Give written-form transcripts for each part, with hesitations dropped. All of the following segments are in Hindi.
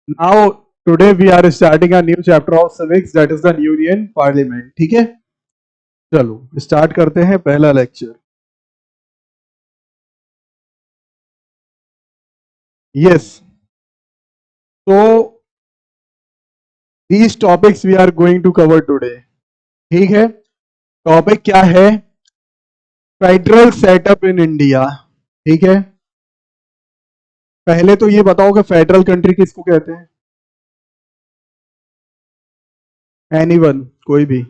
Now today we are starting a new chapter of civics that is the union parliament. ठीक है, चलो स्टार्ट करते हैं पहला लेक्चर। यस, तो these topics we are going to cover today. ठीक है, टॉपिक क्या है? Federal setup in India. ठीक है, पहले तो ये बताओ कि फेडरल कंट्री किसको कहते हैं? एनीवन, कोई भी?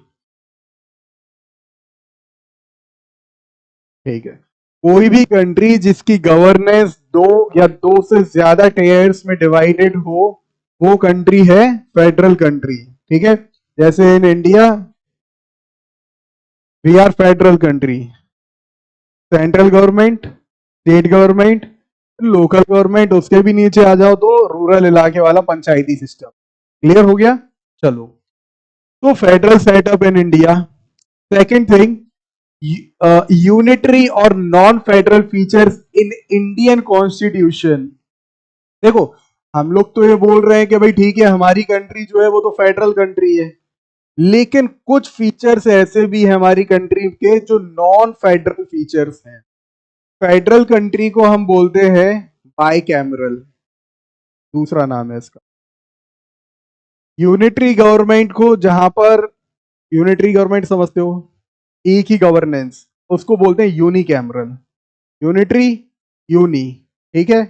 ठीक है, कोई भी कंट्री जिसकी गवर्नेंस दो या दो से ज्यादा टेयर्स में डिवाइडेड हो, वो कंट्री है फेडरल कंट्री। ठीक है, जैसे in India we are federal country, central government, state government, local government, उसके भी नीचे आ जाओ तो रूरल इलाके वाला पंचायती सिस्टम। क्लियर हो गया? चलो, तो federal setup in India. Second thing, unitary और non federal features in Indian constitution. देखो, हम लोग तो ये बोल रहे हैं कि भाई ठीक है, हमारी कंट्री जो है वो तो फेडरल कंट्री है, लेकिन कुछ फीचर्स ऐसे भी हैं हमारी कंट्री के जो नॉन फेडरल फीचर्स हैं। फेडरल कंट्री को हम बोलते हैं बाई कैमरल, दूसरा नाम है इसका। यूनिटरी गवर्नमेंट को, जहां पर यूनिटरी गवर्नमेंट समझते हो, एक ही गवर्नेंस, उसको बोलते हैं यूनी कैमरल। Unitary, uni. ठीक है,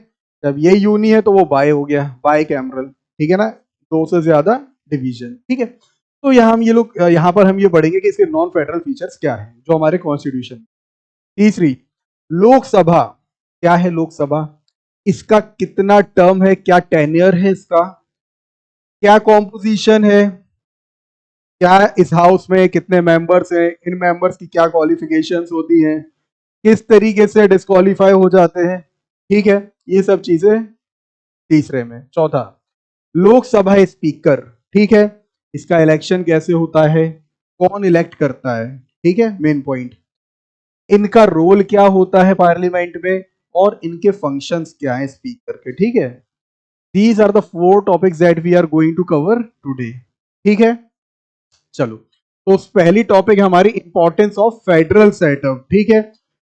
जब ये यूनी है तो वो बाय हो गया, बाय कैमरल। ठीक है ना, दो से ज्यादा डिवीजन। ठीक है, तो यहाँ हम ये लोग यहाँ पर हम ये पढ़ेंगे कि इसके नॉन फेडरल फीचर्स क्या है जो हमारे कॉन्स्टिट्यूशन। तीसरी, लोकसभा। क्या है लोकसभा? इसका कितना टर्म है, क्या टेन्योर है इसका, क्या कॉम्पोजिशन है, क्या इस हाउस में कितने मेंबर्स हैं, इन मेंबर्स की क्या क्वालिफिकेशंस होती हैं, किस तरीके से डिस्क्वालीफाई हो जाते हैं। ठीक है, ये सब चीजें तीसरे में। चौथा, लोकसभा स्पीकर। ठीक है, इसका इलेक्शन कैसे होता है, कौन इलेक्ट करता है। ठीक है, मेन पॉइंट, इनका रोल क्या होता है पार्लियामेंट में, और इनके फंक्शंस क्या हैं स्पीकर के। ठीक है, these are the four topics that we are going to cover today. ठीक है, चलो, तो पहली टॉपिक हमारी इंपॉर्टेंस ऑफ फेडरल सेटअप। ठीक है,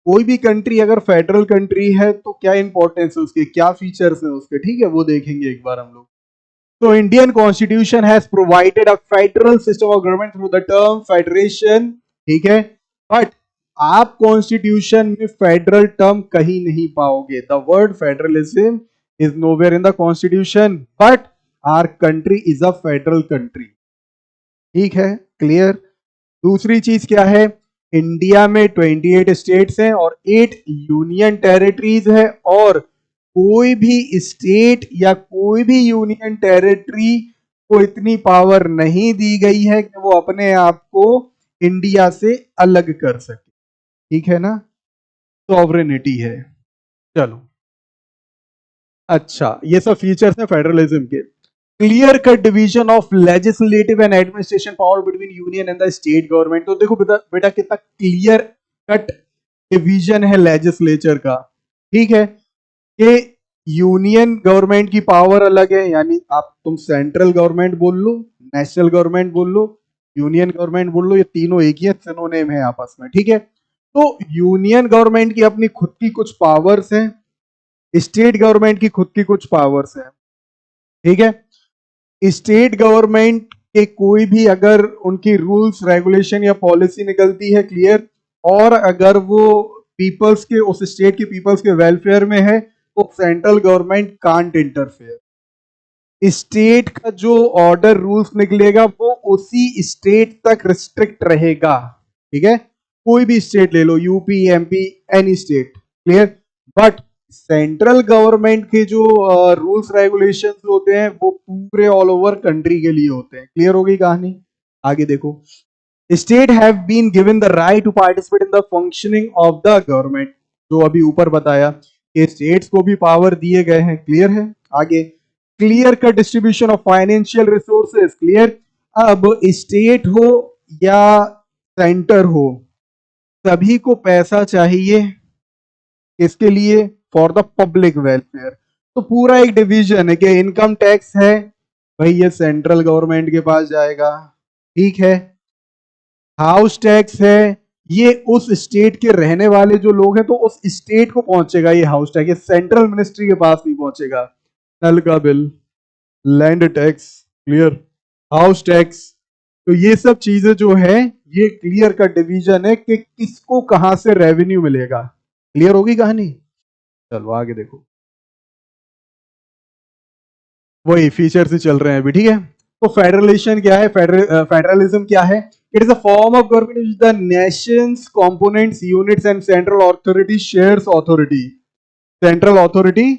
कोई भी कंट्री अगर फेडरल कंट्री है तो क्या इंपॉर्टेंस है उसके, क्या फीचर्स है उसके। ठीक है, वो देखेंगे एक बार हम लोग। तो Indian constitution has provided a federal system of government through the term federation. ठीक है, बट आप कॉन्स्टिट्यूशन में फेडरल टर्म कहीं नहीं पाओगे। The word federalism is nowhere in the constitution, but our country is a federal country. ठीक है, क्लियर। दूसरी चीज क्या है, इंडिया में 28 स्टेट्स हैं और 8 यूनियन टेरिटरीज है, और कोई भी स्टेट या कोई भी यूनियन टेरिटरी को इतनी पावर नहीं दी गई है कि वो अपने आप को इंडिया से अलग कर सके। ठीक है ना, सॉवरेनिटी है। चलो, अच्छा, ये सब फीचर्स हैं फेडरलिज्म के। Clear cut division of legislative and administration power between union and the state government. तो देखो बेटा बेटा, कितना क्लियर कट डिवीजन है लेजिस्लेचर का। ठीक है, कि यूनियन गवर्नमेंट की पावर अलग है, यानी आप तुम सेंट्रल गवर्नमेंट बोल लो, नेशनल गवर्नमेंट बोल लो, यूनियन गवर्नमेंट बोल लो, ये तीनों एक ही है, सिनोनिम है आपस में। ठीक है, तो यूनियन गवर्नमेंट की अपनी खुद की कुछ पावर्स हैं, स्टेट गवर्नमेंट की खुद की कुछ पावर्स हैं। ठीक है, स्टेट गवर्नमेंट के कोई भी अगर उनकी रूल्स रेगुलेशन या पॉलिसी निकलती है, क्लियर, और अगर वो पीपल्स के, उस स्टेट के पीपल्स के वेलफेयर में है, तो central government can't interfere. State का जो ऑर्डर रूल्स निकलेगा वो उसी स्टेट तक रिस्ट्रिक्ट रहेगा। ठीक है, कोई भी स्टेट ले लो, UP, MP, any state, clear. But central government के जो रूल्स रेगुलेशंस होते हैं वो पूरे ऑल ओवर कंट्री के लिए होते हैं। क्लियर हो गई कहानी? आगे देखो, state have been given the right to participate in the functioning of the government. जो अभी ऊपर बताया कि स्टेट्स को भी पावर दिए गए हैं। क्लियर है? आगे, clear cut distribution of financial resources. Clear, अब स्टेट हो या सेंटर हो, सभी को पैसा चाहिए, इसके लिए फॉर द पब्लिक वेलफेयर। तो पूरा एक डिवीजन है कि इनकम टैक्स है भाई, ये सेंट्रल गवर्नमेंट के पास जाएगा, ठीक है। हाउस टैक्स है, ये उस स्टेट के रहने वाले जो लोग हैं तो उस स्टेट को पहुंचेगा ये हाउस टैक्स, ये सेंट्रल मिनिस्ट्री के पास नहीं पहुंचेगा। नल का bill, land tax, clear, house tax, तो ये सब चीजें जो है ये क्लियर का डिवीजन है कि किसको कहां से रेवेन्यू मिलेगा। क्लियर होगी कहानी? चलो आगे देखो, वही फीचर से चल रहे हैं अभी, ठीक है। तो फेडरलेशन क्या है, फेडरलिज्म क्या है? It is a form of government which the Nations components units and central authority shares authority, central authority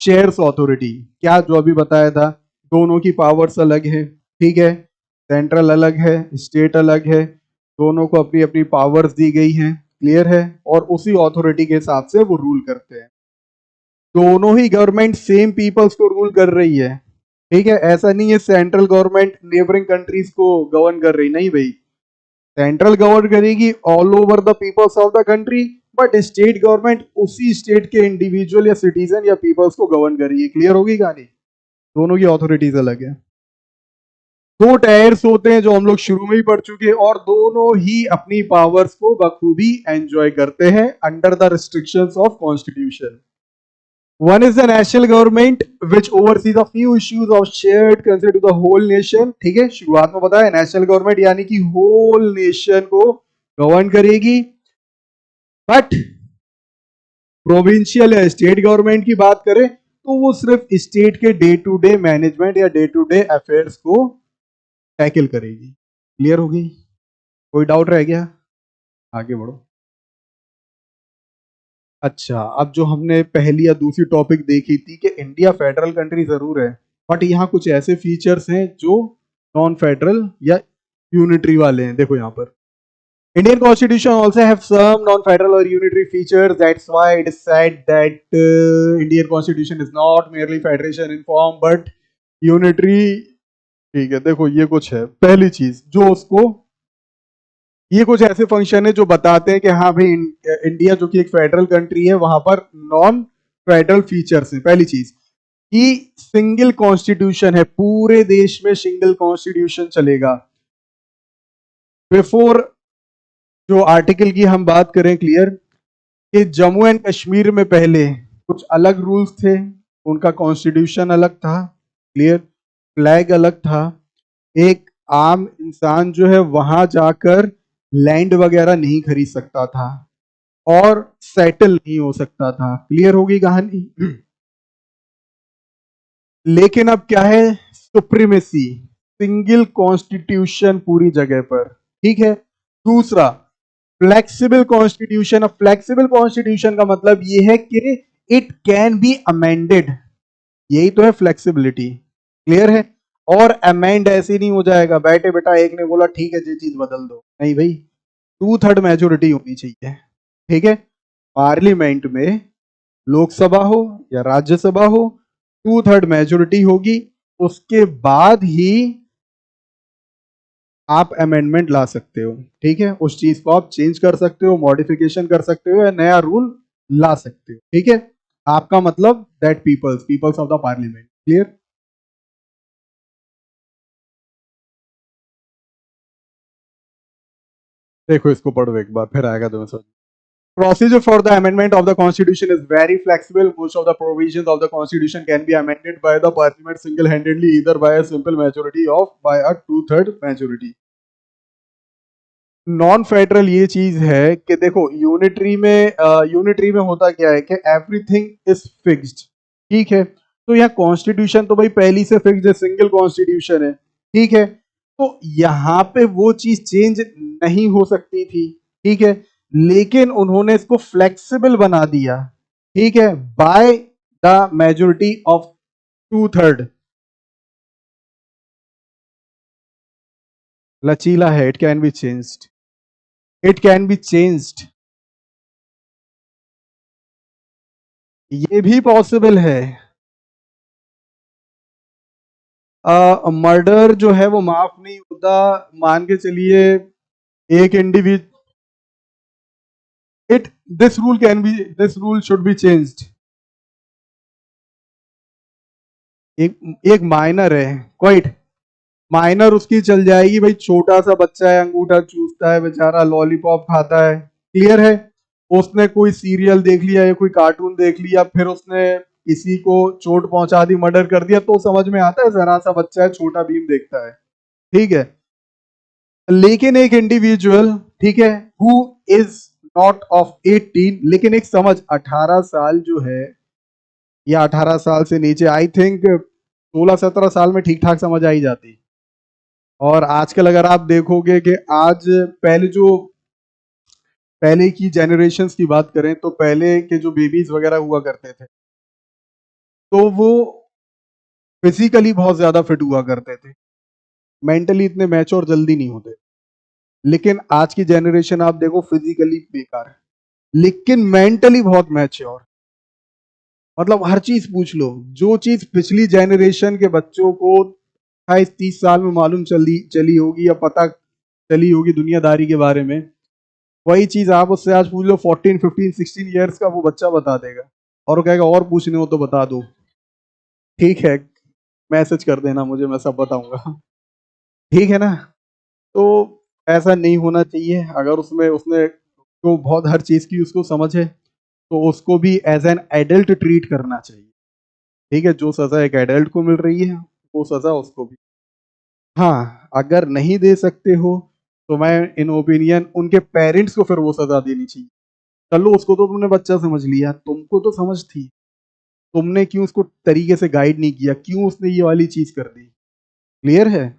shares authority, क्या जो अभी बताया था, दोनों की पावर्स अलग है, ठीक है, सेंट्रल अलग है, स्टेट अलग है, दोनों को अपनी अपनी पावर्स दी गई हैं, क्लियर है, और उसी अथॉरिटी के हिसाब से वो रूल करते हैं। दोनों ही गवर्नमेंट सेम पीपल्स को रूल कर रही है, ठीक है, ऐसा नहीं है सेंट्रल गवर्नमेंट नेबरिंग कंट्रीज को गवर्न कर रही, नहीं भाई, सेंट्रल गवर्न करेगी all over the peoples of the country, but state government उसी स्टेट के इंडिविजुअल या सिटीजन या पीपल्स को गवर्न करेगी। क्लियर होगी कहानी? दोनों की ऑथोरिटीज अलग है। दो टायर्स होते हैं जो हम लोग शुरू में ही पढ़ चुके हैं, और दोनों ही अपनी पावर्स को बखूबी एंजॉय करते हैं under the restrictions of constitution. One is the national government which oversees a few issues of shared concern to the whole nation। ठीक है, शुरुआत में बताया नेशनल गवर्नमेंट यानी कि होल नेशन को गवर्न करेगी, बट प्रोविंशियल या स्टेट गवर्नमेंट की बात करें तो वो सिर्फ स्टेट के डे टू डे मैनेजमेंट या डे टू डे अफेयर्स को टैकल करेगी। क्लियर होगी? कोई डाउट रह गया? आगे बढ़ो। अच्छा, अब जो हमने पहली या दूसरी टॉपिक देखी थी कि इंडिया फेडरल कंट्री जरूर है, बट यहाँ कुछ ऐसे फीचर्स हैं जो नॉन फेडरल या यूनिटरी वाले हैं। देखो यहाँ पर Indian Constitution also have some non-federal or unitary features. That's why it is said that Indian Constitution is not merely federation in form but unitary। ठीक है, देखो ये कुछ है, पहली चीज जो उसको, ये कुछ ऐसे फंक्शन है जो बताते हैं कि हाँ भाई इंडिया जो कि एक फेडरल कंट्री है वहां पर नॉन फेडरल फीचर्स है। पहली चीज कि सिंगल कॉन्स्टिट्यूशन है, पूरे देश में सिंगल कॉन्स्टिट्यूशन चलेगा। बिफोर जो आर्टिकल की हम बात करें, क्लियर, कि जम्मू एंड कश्मीर में पहले कुछ अलग रूल्स थे, उनका कॉन्स्टिट्यूशन अलग था, क्लियर, फ्लैग अलग था, एक आम इंसान जो है वहां जाकर लैंड वगैरह नहीं खरीद सकता था और सेटल नहीं हो सकता था। क्लियर होगी कहानी? लेकिन अब क्या है, सुप्रीमेसी, सिंगल कॉन्स्टिट्यूशन पूरी जगह पर, ठीक है। दूसरा, फ्लेक्सिबल कॉन्स्टिट्यूशन। अब फ्लेक्सिबल कॉन्स्टिट्यूशन का मतलब ये है कि इट कैन बी अमेंडेड, यही तो है फ्लेक्सिबिलिटी। क्लियर है? और अमेंड ऐसे नहीं हो जाएगा बैठे बेटा एक ने बोला ठीक है ये चीज बदल दो, नहीं भाई, 2/3 मेजोरिटी होनी चाहिए, ठीक है। पार्लियामेंट में, लोकसभा हो या राज्यसभा हो, 2/3 मेजोरिटी होगी, उसके बाद ही आप अमेंडमेंट ला सकते हो, ठीक है, उस चीज को आप चेंज कर सकते हो, मॉडिफिकेशन कर सकते हो या नया रूल ला सकते हो, ठीक है। आपका मतलब that peoples, peoples of the parliament. Clear? देखो इसको पढ़ो एक बार फिर आएगा तुम्हें समझ। Procedure for the amendment of the constitution is very flexible. Most of the provisions of the constitution can be amended by the parliament single-handedly, either by a simple majority or by a 2/3 majority। Non federal ये चीज है कि देखो यूनिटरी में होता क्या है कि एवरीथिंग इज फिक्स्ड, ठीक है। तो यहाँ कॉन्स्टिट्यूशन तो भाई पहली से फिक्स्ड है, सिंगल कॉन्स्टिट्यूशन है, ठीक है। तो यहाँ पे वो चीज चेंज नहीं हो सकती थी, ठीक है, लेकिन उन्होंने इसको फ्लेक्सिबल बना दिया, ठीक है, बाय द मेजोरिटी ऑफ 2/3। लचीला है, it can be changed, it can be changed, ये भी पॉसिबल है। मर्डर जो है वो माफ नहीं होता, मान के चलिए एक individual, it this rule can be, this rule should be changed. एक माइनर है, क्वाइट माइनर, उसकी चल जाएगी भाई, छोटा सा बच्चा है, अंगूठा चूसता है बेचारा, लॉलीपॉप खाता है, क्लियर है। उसने कोई सीरियल देख लिया या कोई कार्टून देख लिया, फिर उसने किसी को चोट पहुंचा दी, मर्डर कर दिया, तो समझ में आता है जरा सा बच्चा है, छोटा भीम देखता है, ठीक है। लेकिन एक इंडिविजुअल, ठीक है, हु इज नॉट ऑफ 18, लेकिन एक समझ 18 साल जो है, या 18 साल से नीचे, आई थिंक 16-17 साल में ठीक ठाक समझ आई जाती। और आजकल अगर आप देखोगे कि आज पहले की जनरेशन्स की बात करें, तो पहले के जो बेबीज वगैरह हुआ करते थे, तो वो फिजिकली बहुत ज्यादा फिट हुआ करते थे, मेंटली इतने मैच्योर जल्दी नहीं होते। लेकिन आज की जनरेशन आप देखो, फिजिकली बेकार है, लेकिन मेंटली बहुत मैच्योर। मतलब हर चीज पूछ लो, जो चीज पिछली जनरेशन के बच्चों को 28-30 साल में मालूम चली होगी या पता चली होगी दुनियादारी के बारे में, वही चीज आप उससे आज पूछ लो, 14, 15, 16 ईयर्स का वो बच्चा बता देगा, और वो कहेगा और पूछने हो तो बता दो, ठीक है, मैसेज कर देना मुझे, मैं सब बताऊंगा, ठीक है ना। तो ऐसा नहीं होना चाहिए। अगर उसमें उसने तो बहुत हर चीज की उसको समझ है, तो उसको भी एज एन एडल्ट ट्रीट करना चाहिए, ठीक है। जो सजा एक एडल्ट को मिल रही है, वो सजा उसको भी। हाँ, अगर नहीं दे सकते हो, तो मैं इन ओपिनियन उनके पेरेंट्स को फिर वो सजा देनी चाहिए। चलो, उसको तो तुमने बच्चा समझ लिया, तुमको तो समझ थी, तुमने क्यों उसको तरीके से गाइड नहीं किया, क्यों उसने ये वाली चीज कर दी, क्लियर है।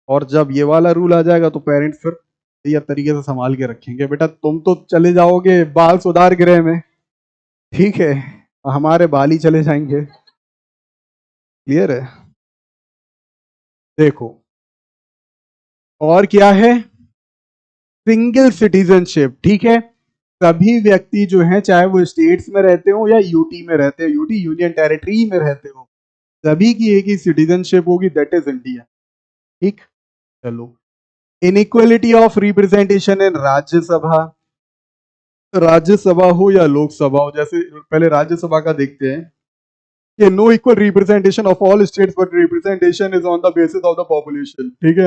और जब ये वाला रूल आ जाएगा, तो पेरेंट्स फिर ये तरीके से संभाल के रखेंगे, बेटा तुम तो चले जाओगे बाल सुधार गृह में, ठीक है, हमारे बाल ही चले जाएंगे, क्लियर है। देखो, और क्या है, सिंगल सिटीजनशिप, ठीक है। सभी व्यक्ति जो हैं, चाहे वो स्टेट्स में रहते हो या यूटी में रहते हो, यूटी यूनियन टेरिटरी में रहते हो, सभी की एक ही सिटीजनशिप होगी, दैट इज इंडिया, ठीक। चलो, inequality of representation in Rajya Sabha, Rajya Sabha हो या लोकसभा हो, जैसे पहले राज्यसभा का देखते हैं कि no equal representation of all states, but representation is on the basis of the population, ठीक है।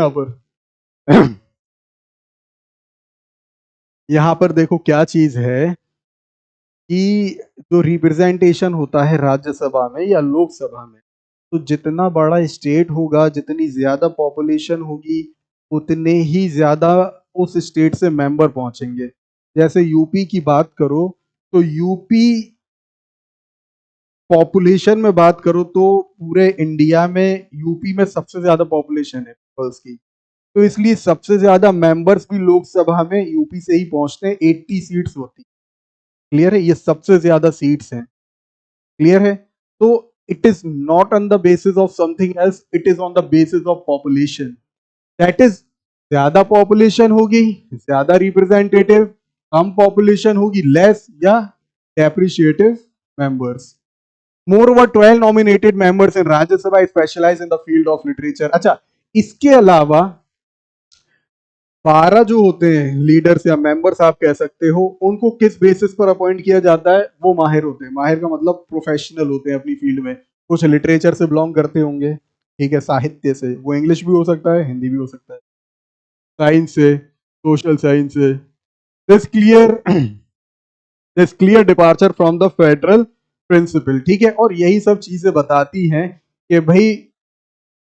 यहाँ पर देखो क्या चीज है कि जो रिप्रेजेंटेशन होता है राज्यसभा में या लोकसभा में, तो जितना बड़ा स्टेट होगा, जितनी ज्यादा पॉपुलेशन होगी, उतने ही ज्यादा उस स्टेट से मेंबर पहुंचेंगे। जैसे यूपी की बात करो, तो यूपी पॉपुलेशन में बात करो तो पूरे इंडिया में यूपी में सबसे ज्यादा पॉपुलेशन है पीपल्स की, तो इसलिए सबसे ज्यादा मेंबर्स भी लोकसभा में यूपी से ही पहुंचते हैं, 80 सीट्स होती, क्लियर है, ये सबसे ज्यादा सीट्स हैं, क्लियर है। तो it is not on the basis of something else, it is on the basis of population, that is, ज्यादा पॉपुलेशन होगी ज्यादा रिप्रेजेंटेटिव, कम पॉपुलेशन होगी लेस या appreciative members. Moreover, 12 nominated members in Rajya Sabha specialize in the field of literature. अच्छा, इसके अलावा 12 जो होते हैं लीडर्स या मेंबर्स आप कह सकते हो, उनको किस बेसिस पर अपॉइंट किया जाता है, वो माहिर होते हैं, माहिर का मतलब प्रोफेशनल होते हैं अपनी फील्ड में, कुछ लिटरेचर से बिलोंग करते होंगे, ठीक है, साहित्य से, वो इंग्लिश भी हो सकता है, हिंदी भी हो सकता है, साइंस से, सोशल साइंस से, this clear this clear departure from the federal principle, ठीक है। और यही सब चीजें बताती हैं कि भाई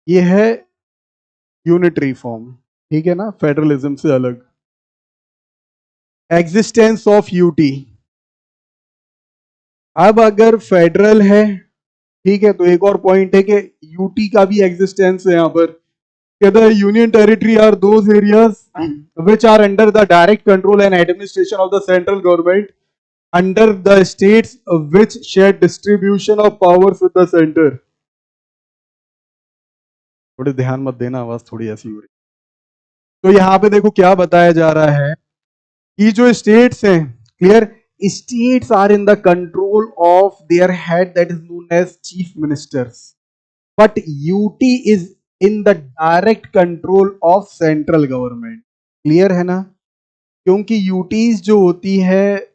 ये है यूनिटरी फॉर्म, ठीक है ना, फेडरलिज्म से अलग। एग्जिस्टेंस ऑफ यूटी, अब अगर फेडरल है, ठीक है, तो एक और पॉइंट है कि यूटी का भी एग्जिस्टेंस है यहाँ पर, the union territory are those areas which are under the direct control and administration of the central government under the states which share distribution of powers with the center। थोड़ी ध्यान मत देना, आवाज थोड़ी ऐसी हो रही। तो यहाँ पे देखो क्या बताया जा रहा है कि जो स्टेट्स हैं, clear, states are in the control of their head, that is known as chief ministers, but UT is in the direct control of central government, clear है ना। क्योंकि यूटीज जो होती है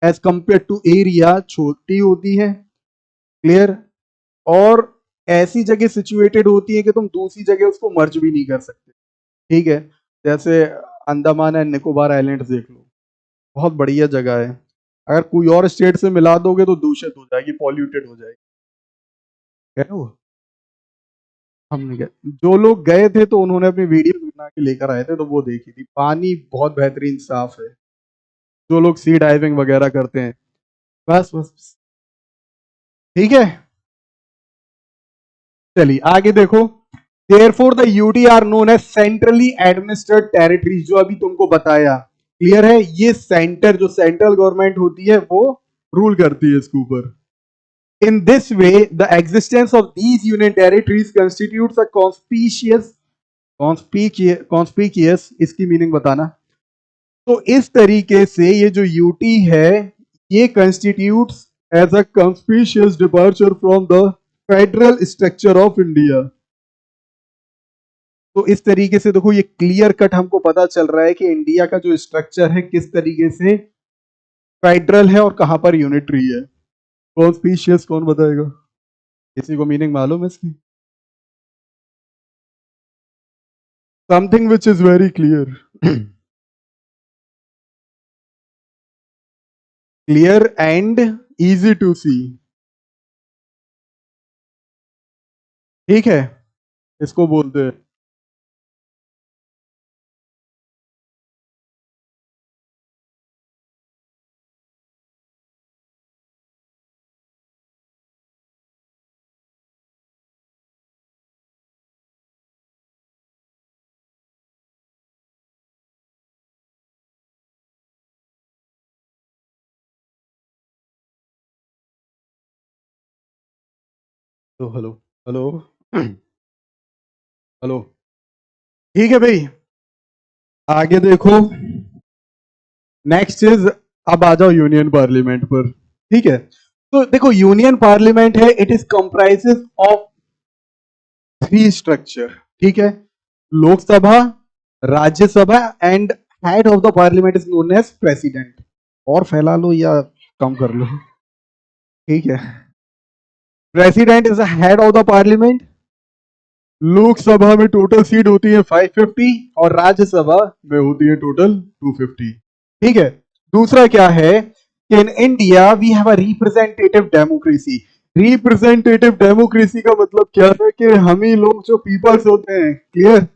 एज कंपेयर टू एरिया छोटी होती है, क्लियर, और ऐसी जगह सिचुएटेड होती है कि तुम दूसरी जगह उसको मर्ज भी नहीं कर सकते, ठीक है। जैसे अंडमान एंड निकोबार आइलैंड्स देख लो, बहुत बढ़िया जगह है, अगर कोई और स्टेट से मिला दोगे तो दूषित हो जाएगी, पॉल्यूटेड हो जाएगी। कह रहे हो, हम नहीं गए, जो लोग गए थे तो उन्होंने अपनी वीडियो बना के लेकर आए थे, तो वो देखी थी, पानी बहुत बेहतरीन साफ है, जो लोग सी डाइविंग वगैरह करते हैं। बस बस, ठीक है, चलिए आगे देखो। Therefore, the UT are known as centrally administered territories, जो अभी तुमको बताया, क्लियर है, ये सेंटर, जो सेंट्रल गवर्नमेंट होती है वो रूल करती है इसके ऊपर। In this way, the existence of these union territories constitutes a conspicuous, इसकी मीनिंग बताना। तो इस तरीके से ये जो यूटी है, ये constitutes as a conspicuous departure from the federal structure of India. तो इस तरीके से देखो, ये क्लियर कट हमको पता चल रहा है कि इंडिया का जो स्ट्रक्चर है किस तरीके से फेडरल है और कहां पर यूनिटरी है। कॉन्स्पिशियस कौन बताएगा, किसी को मीनिंग मालूम है इसकी? Something which is very clear, clear and easy to see, ठीक है, इसको बोलते हैं। तो हेलो, हेलो, हेलो, ठीक है भाई, आगे देखो। नेक्स्ट इज, अब आ जाओ यूनियन पार्लियामेंट पर, ठीक है। तो देखो, यूनियन पार्लियामेंट है, it is comprises of three structure, ठीक है, Lok Sabha, Rajya Sabha and head of the parliament is known as president. और फैला लो या कम कर लो, ठीक है। President is the head of the parliament. Lok Sabha में टोटल सीट होती है 550 और राज्यसभा में होती है टोटल 250, ठीक है। दूसरा क्या है कि in India we have a representative democracy. Representative democracy का मतलब क्या है कि हम ही लोग जो पीपल्स होते हैं, क्लियर।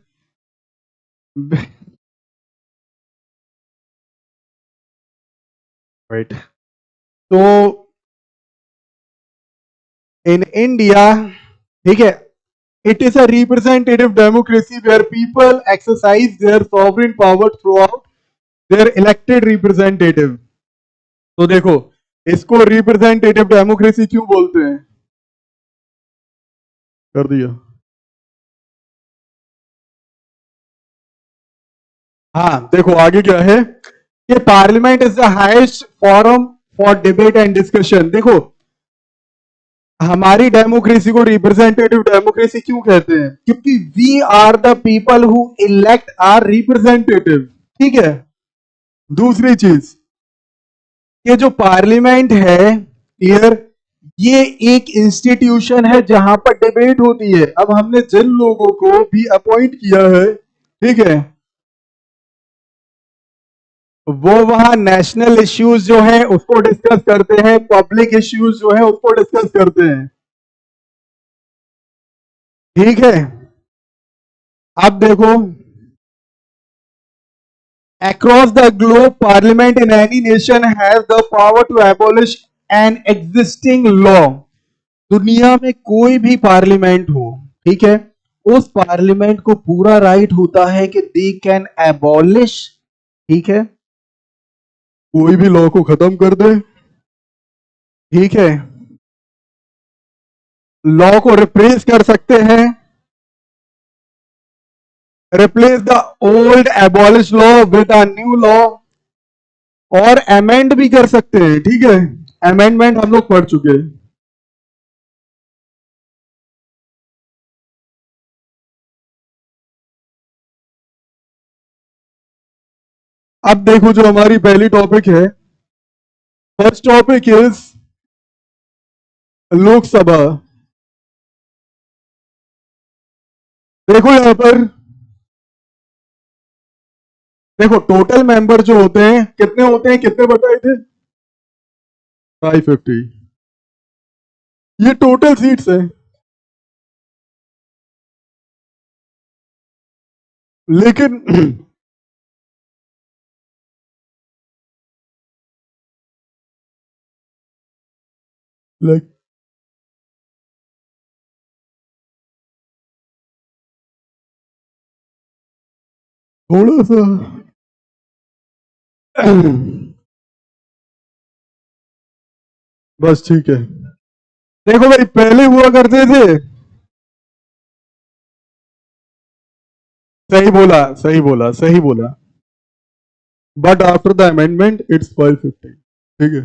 राइट, तो इन इंडिया, ठीक है, it is a representative democracy where people exercise their sovereign power throughout their elected representative. तो देखो, इसको रिप्रेजेंटेटिव डेमोक्रेसी क्यों बोलते हैं, कर दिया। हाँ देखो, आगे क्या है कि parliament is the highest forum for debate and discussion. देखो, हमारी डेमोक्रेसी को रिप्रेजेंटेटिव डेमोक्रेसी क्यों कहते हैं, क्योंकि we are the people who elect our representative, ठीक है। दूसरी चीज, ये जो पार्लियामेंट है, क्लियर, ये एक इंस्टीट्यूशन है जहां पर डिबेट होती है। अब हमने जिन लोगों को भी अपॉइंट किया है, ठीक है, वो वहां नेशनल इश्यूज जो है उसको डिस्कस करते हैं, पब्लिक इश्यूज जो है उसको डिस्कस करते हैं, ठीक है। अब देखो, across the globe parliament in any nation has the power to abolish an existing law। दुनिया में कोई भी पार्लियामेंट हो, ठीक है, उस पार्लियामेंट को पूरा राइट होता है कि दे कैन एबॉलिश, ठीक है, कोई भी लॉ को खत्म कर दे, ठीक है, लॉ को रिप्लेस कर सकते हैं, replace the old abolish law with a new law, और अमेंड भी कर सकते हैं, ठीक है। अमेंडमेंट हम लोग पढ़ चुके हैं। अब देखो, जो हमारी पहली टॉपिक है, फर्स्ट टॉपिक इज लोकसभा, देखो यहां पर, देखो टोटल मेंबर जो होते हैं कितने होते हैं, कितने बताए थे? 550। ये टोटल सीट्स है, लेकिन लाइक थोड़ा सा बस ठीक है। देखो भाई पहले हुआ करते थे, सही बोला सही बोला सही बोला, but after the amendment it's 550। ठीक है,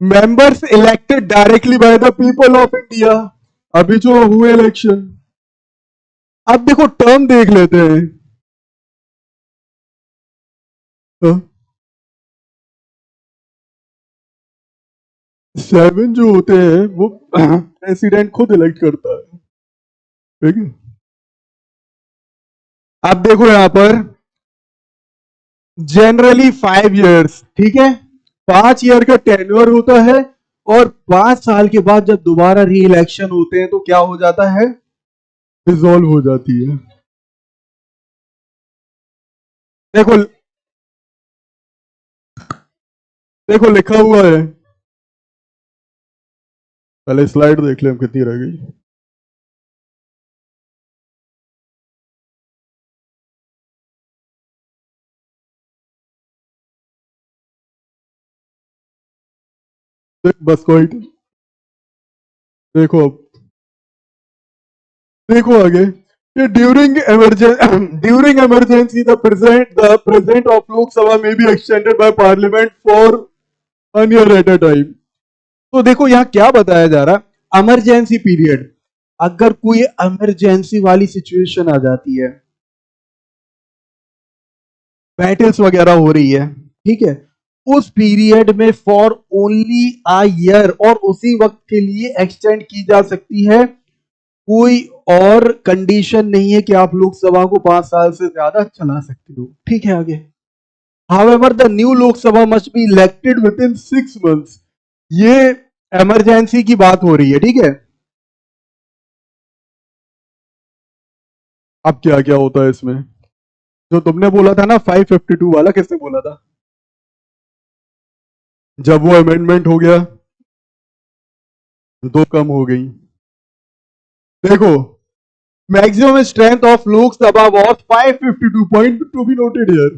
members elected directly by the people of India. अभी जो हुए इलेक्शन, अब देखो टर्म देख लेते हैं। तो 7 जो होते हैं वो प्रेसिडेंट खुद इलेक्ट करता है। ठीक है, अब देखो यहां पर जनरली 5 years, ठीक है, 5 year का टेन्योर होता है, और 5 साल के बाद जब दोबारा री इलेक्शन होते हैं तो क्या हो जाता है, डिसॉल्व हो जाती है। देखो, देखो लिखा हुआ है, पहले स्लाइड देख ले हम कितनी रह गई। बस कोई, देखो अब, देखो आगे, कि during emergency the present of Lok Sabha में be extended by parliament for 1 year at a time. तो देखो यहां क्या बताया जा रहा है, इमरजेंसी पीरियड, अगर कोई इमरजेंसी वाली सिचुएशन आ जाती है, बैटल्स वगैरह हो रही है, ठीक है, उस पीरियड में फॉर ओनली अ ईयर, और उसी वक्त के लिए एक्सटेंड की जा सकती है, कोई और कंडीशन नहीं है कि आप लोकसभा को 5 साल से ज्यादा चला सकते हो। ठीक है आगे, however the new Lok Sabha must be elected with in 6 months। ये इमरजेंसी की बात हो रही है, ठीक है। अब क्या क्या होता है इसमें, जो तुमने बोला था ना 552 वाला, किसने बोला था? जब वो अमेंडमेंट हो गया तो 2 कम हो गई। देखो, maximum strength of Lok Sabha was 552 point to be noted here.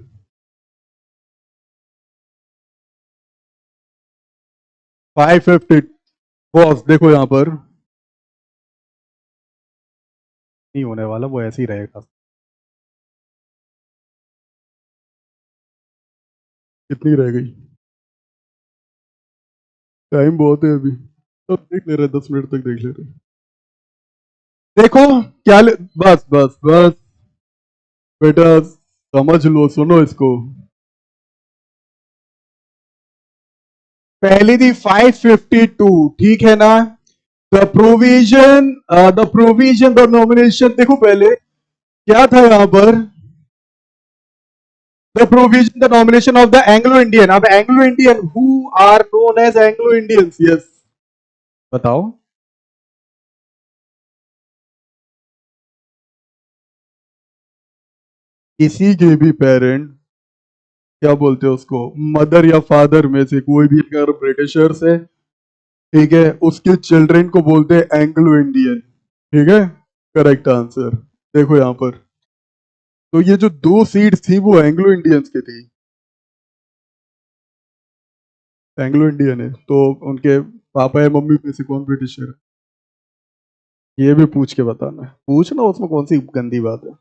550 boss, देखो यहां पर नहीं होने वाला, वो ऐसे ही रहेगा। कितनी रह गई? टाइम बहुत है अभी, तो देख ले रहे, 10 मिनट तक देख ले रहे। देखो क्या बस बस बस बेटा, समझ लो, सुनो इसको। पहली थी 552, ठीक है ना। द प्रोविजन द नॉमिनेशन, देखो पहले क्या था यहां पर, the provision the nomination of the Anglo Indian. अब Anglo Indian, who are known as Anglo Indians, yes, बताओ। किसी के भी पेरेंट, क्या बोलते हैं उसको, मदर या फादर में से कोई भी अगर ब्रिटिशर्स है, ठीक है, उसके चिल्ड्रन को बोलते हैं एंग्लो इंडियन। ठीक है, करेक्ट आंसर। देखो यहां पर, तो ये जो 2 सीट्स थी वो एंग्लो इंडियंस की थी, एंग्लो इंडियन है, तो उनके पापा या मम्मी में से कौन ब्रिटिशर है, ये भी पूछ के बताना है, पूछना, उसमें कौन सी गंदी बात है।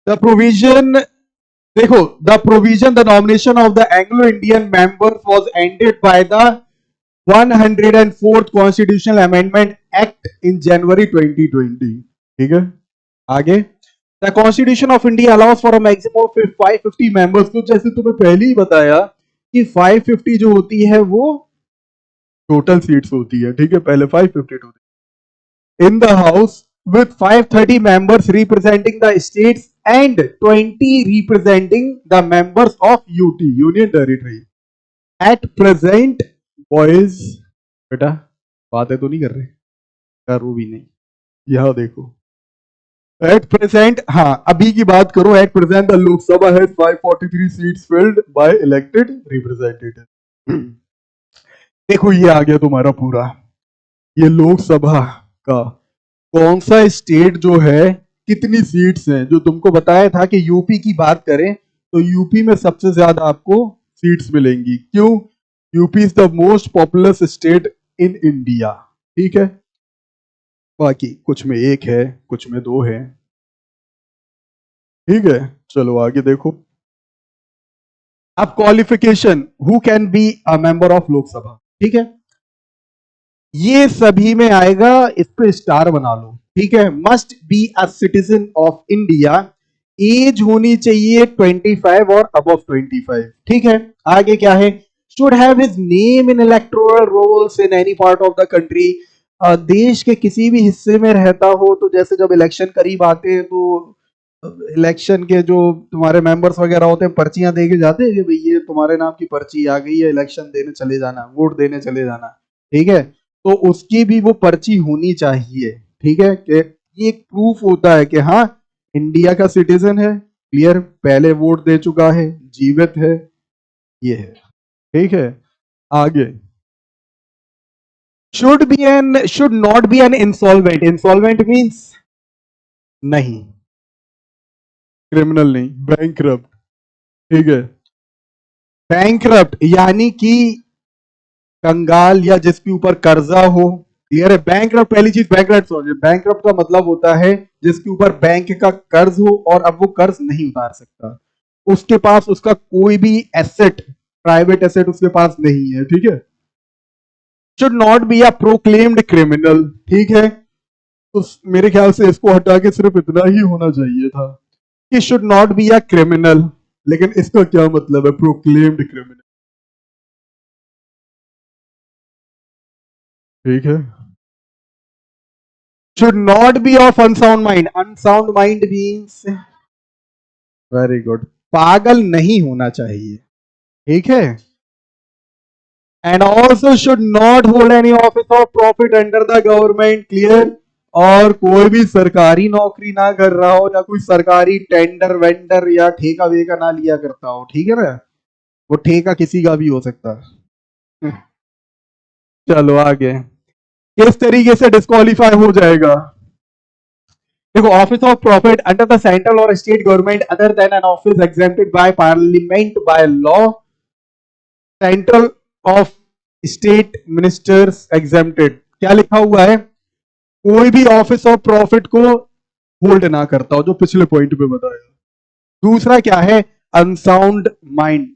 द प्रोविजन, देखो, the provision the nomination of the Anglo Indian members was ended by the 104th constitutional amendment act in January 2020। ठीक है, आगे, the constitution of India allows for a maximum of 550 members. तो जैसे तुम्हें पहले ही बताया कि 550 जो होती है वो टोटल सीट्स होती है, ठीक है, पहले 552 in the house, with 530 members representing the states and 20 representing the members of UT, Union Territory. At present, boys, बेटा बातें तो नहीं कर रहे, करो भी नहीं, यहां देखो. एट प्रेजेंट, हाँ अभी की बात करो. At present the Lok Sabha has 543 seats filled by elected representative. देखो ये आ गया तुम्हारा पूरा. ये लोकसभा का कौन सा स्टेट जो है कितनी सीट्स हैं, जो तुमको बताया था कि यूपी की बात करें तो यूपी में सबसे ज्यादा आपको सीट्स मिलेंगी. क्यों? UP is the most populous state in India. ठीक है, बाकी कुछ में एक है, कुछ में दो है. ठीक है, चलो आगे देखो. अब qualification, who can be a member of Lok Sabha. ठीक है, ये सभी में आएगा, इस पे स्टार बना लो. ठीक है, must be a citizen of India. Age होनी चाहिए 25 और अबव 25. ठीक है, आगे क्या है? Should have his name in electoral rolls in any part of the country. देश के किसी भी हिस्से में रहता हो, तो जैसे जब इलेक्शन करीब आते हैं तो इलेक्शन के जो तुम्हारे मेंबर्स वगैरह होते हैं पर्चियां दे के जाते हैं कि भाई ये तुम्हारे नाम की पर्ची आ गई है, इलेक्शन देने चले जाना, वोट देने चले जाना. ठीक है, तो उसकी भी वो पर्ची होनी चाहिए. ठीक है, कि ये एक प्रूफ होता है कि हाँ इंडिया का सिटीजन है, क्लियर, पहले वोट दे चुका है, जीवित है, ये है. ठीक है, आगे. Should not be an insolvent. Insolvent means नहीं, क्रिमिनल नहीं, बैंकरप्ट. ठीक है, बैंकरप्ट यानी कि कंगाल या जिसके ऊपर कर्जा हो. क्लियर है? बैंकरप्ट, पहली चीज बैंकरप्ट समझिए. बैंकरप्ट का मतलब होता है जिसके ऊपर बैंक का कर्ज हो और अब वो कर्ज नहीं उतार सकता, उसके पास उसका कोई भी एसेट, प्राइवेट एसेट उसके पास नहीं है. ठीक है, should not be a proclaimed criminal. ठीक है, तो मेरे ख्याल से इसको हटा के सिर्फ इतना ही होना चाहिए था कि should not be a criminal. लेकिन इसका क्या मतलब है प्रोक्लेम्ड क्रिमिनल? ठीक है, should not be of unsound mind. Unsound mind means, very good, पागल नहीं होना चाहिए. ठीक है, and also should not hold any office of profit under the government. Clear? और कोई भी सरकारी नौकरी ना कर रहा हो या कोई सरकारी टेंडर वेंडर या ठेका वेका ना लिया करता हो. ठीक है ना, वो ठेका किसी का भी हो सकता है. चलो आगे, किस तरीके से डिस्क्वालीफाई हो जाएगा? देखो, office of profit under the central और state government other than an office exempted by parliament by law. Central of state ministers exempted. क्या लिखा हुआ है? कोई भी ऑफिस ऑफ प्रॉफिट को होल्ड ना करता हो, जो पिछले पॉइंट पे बताया. दूसरा क्या है? अनसाउंड माइंड,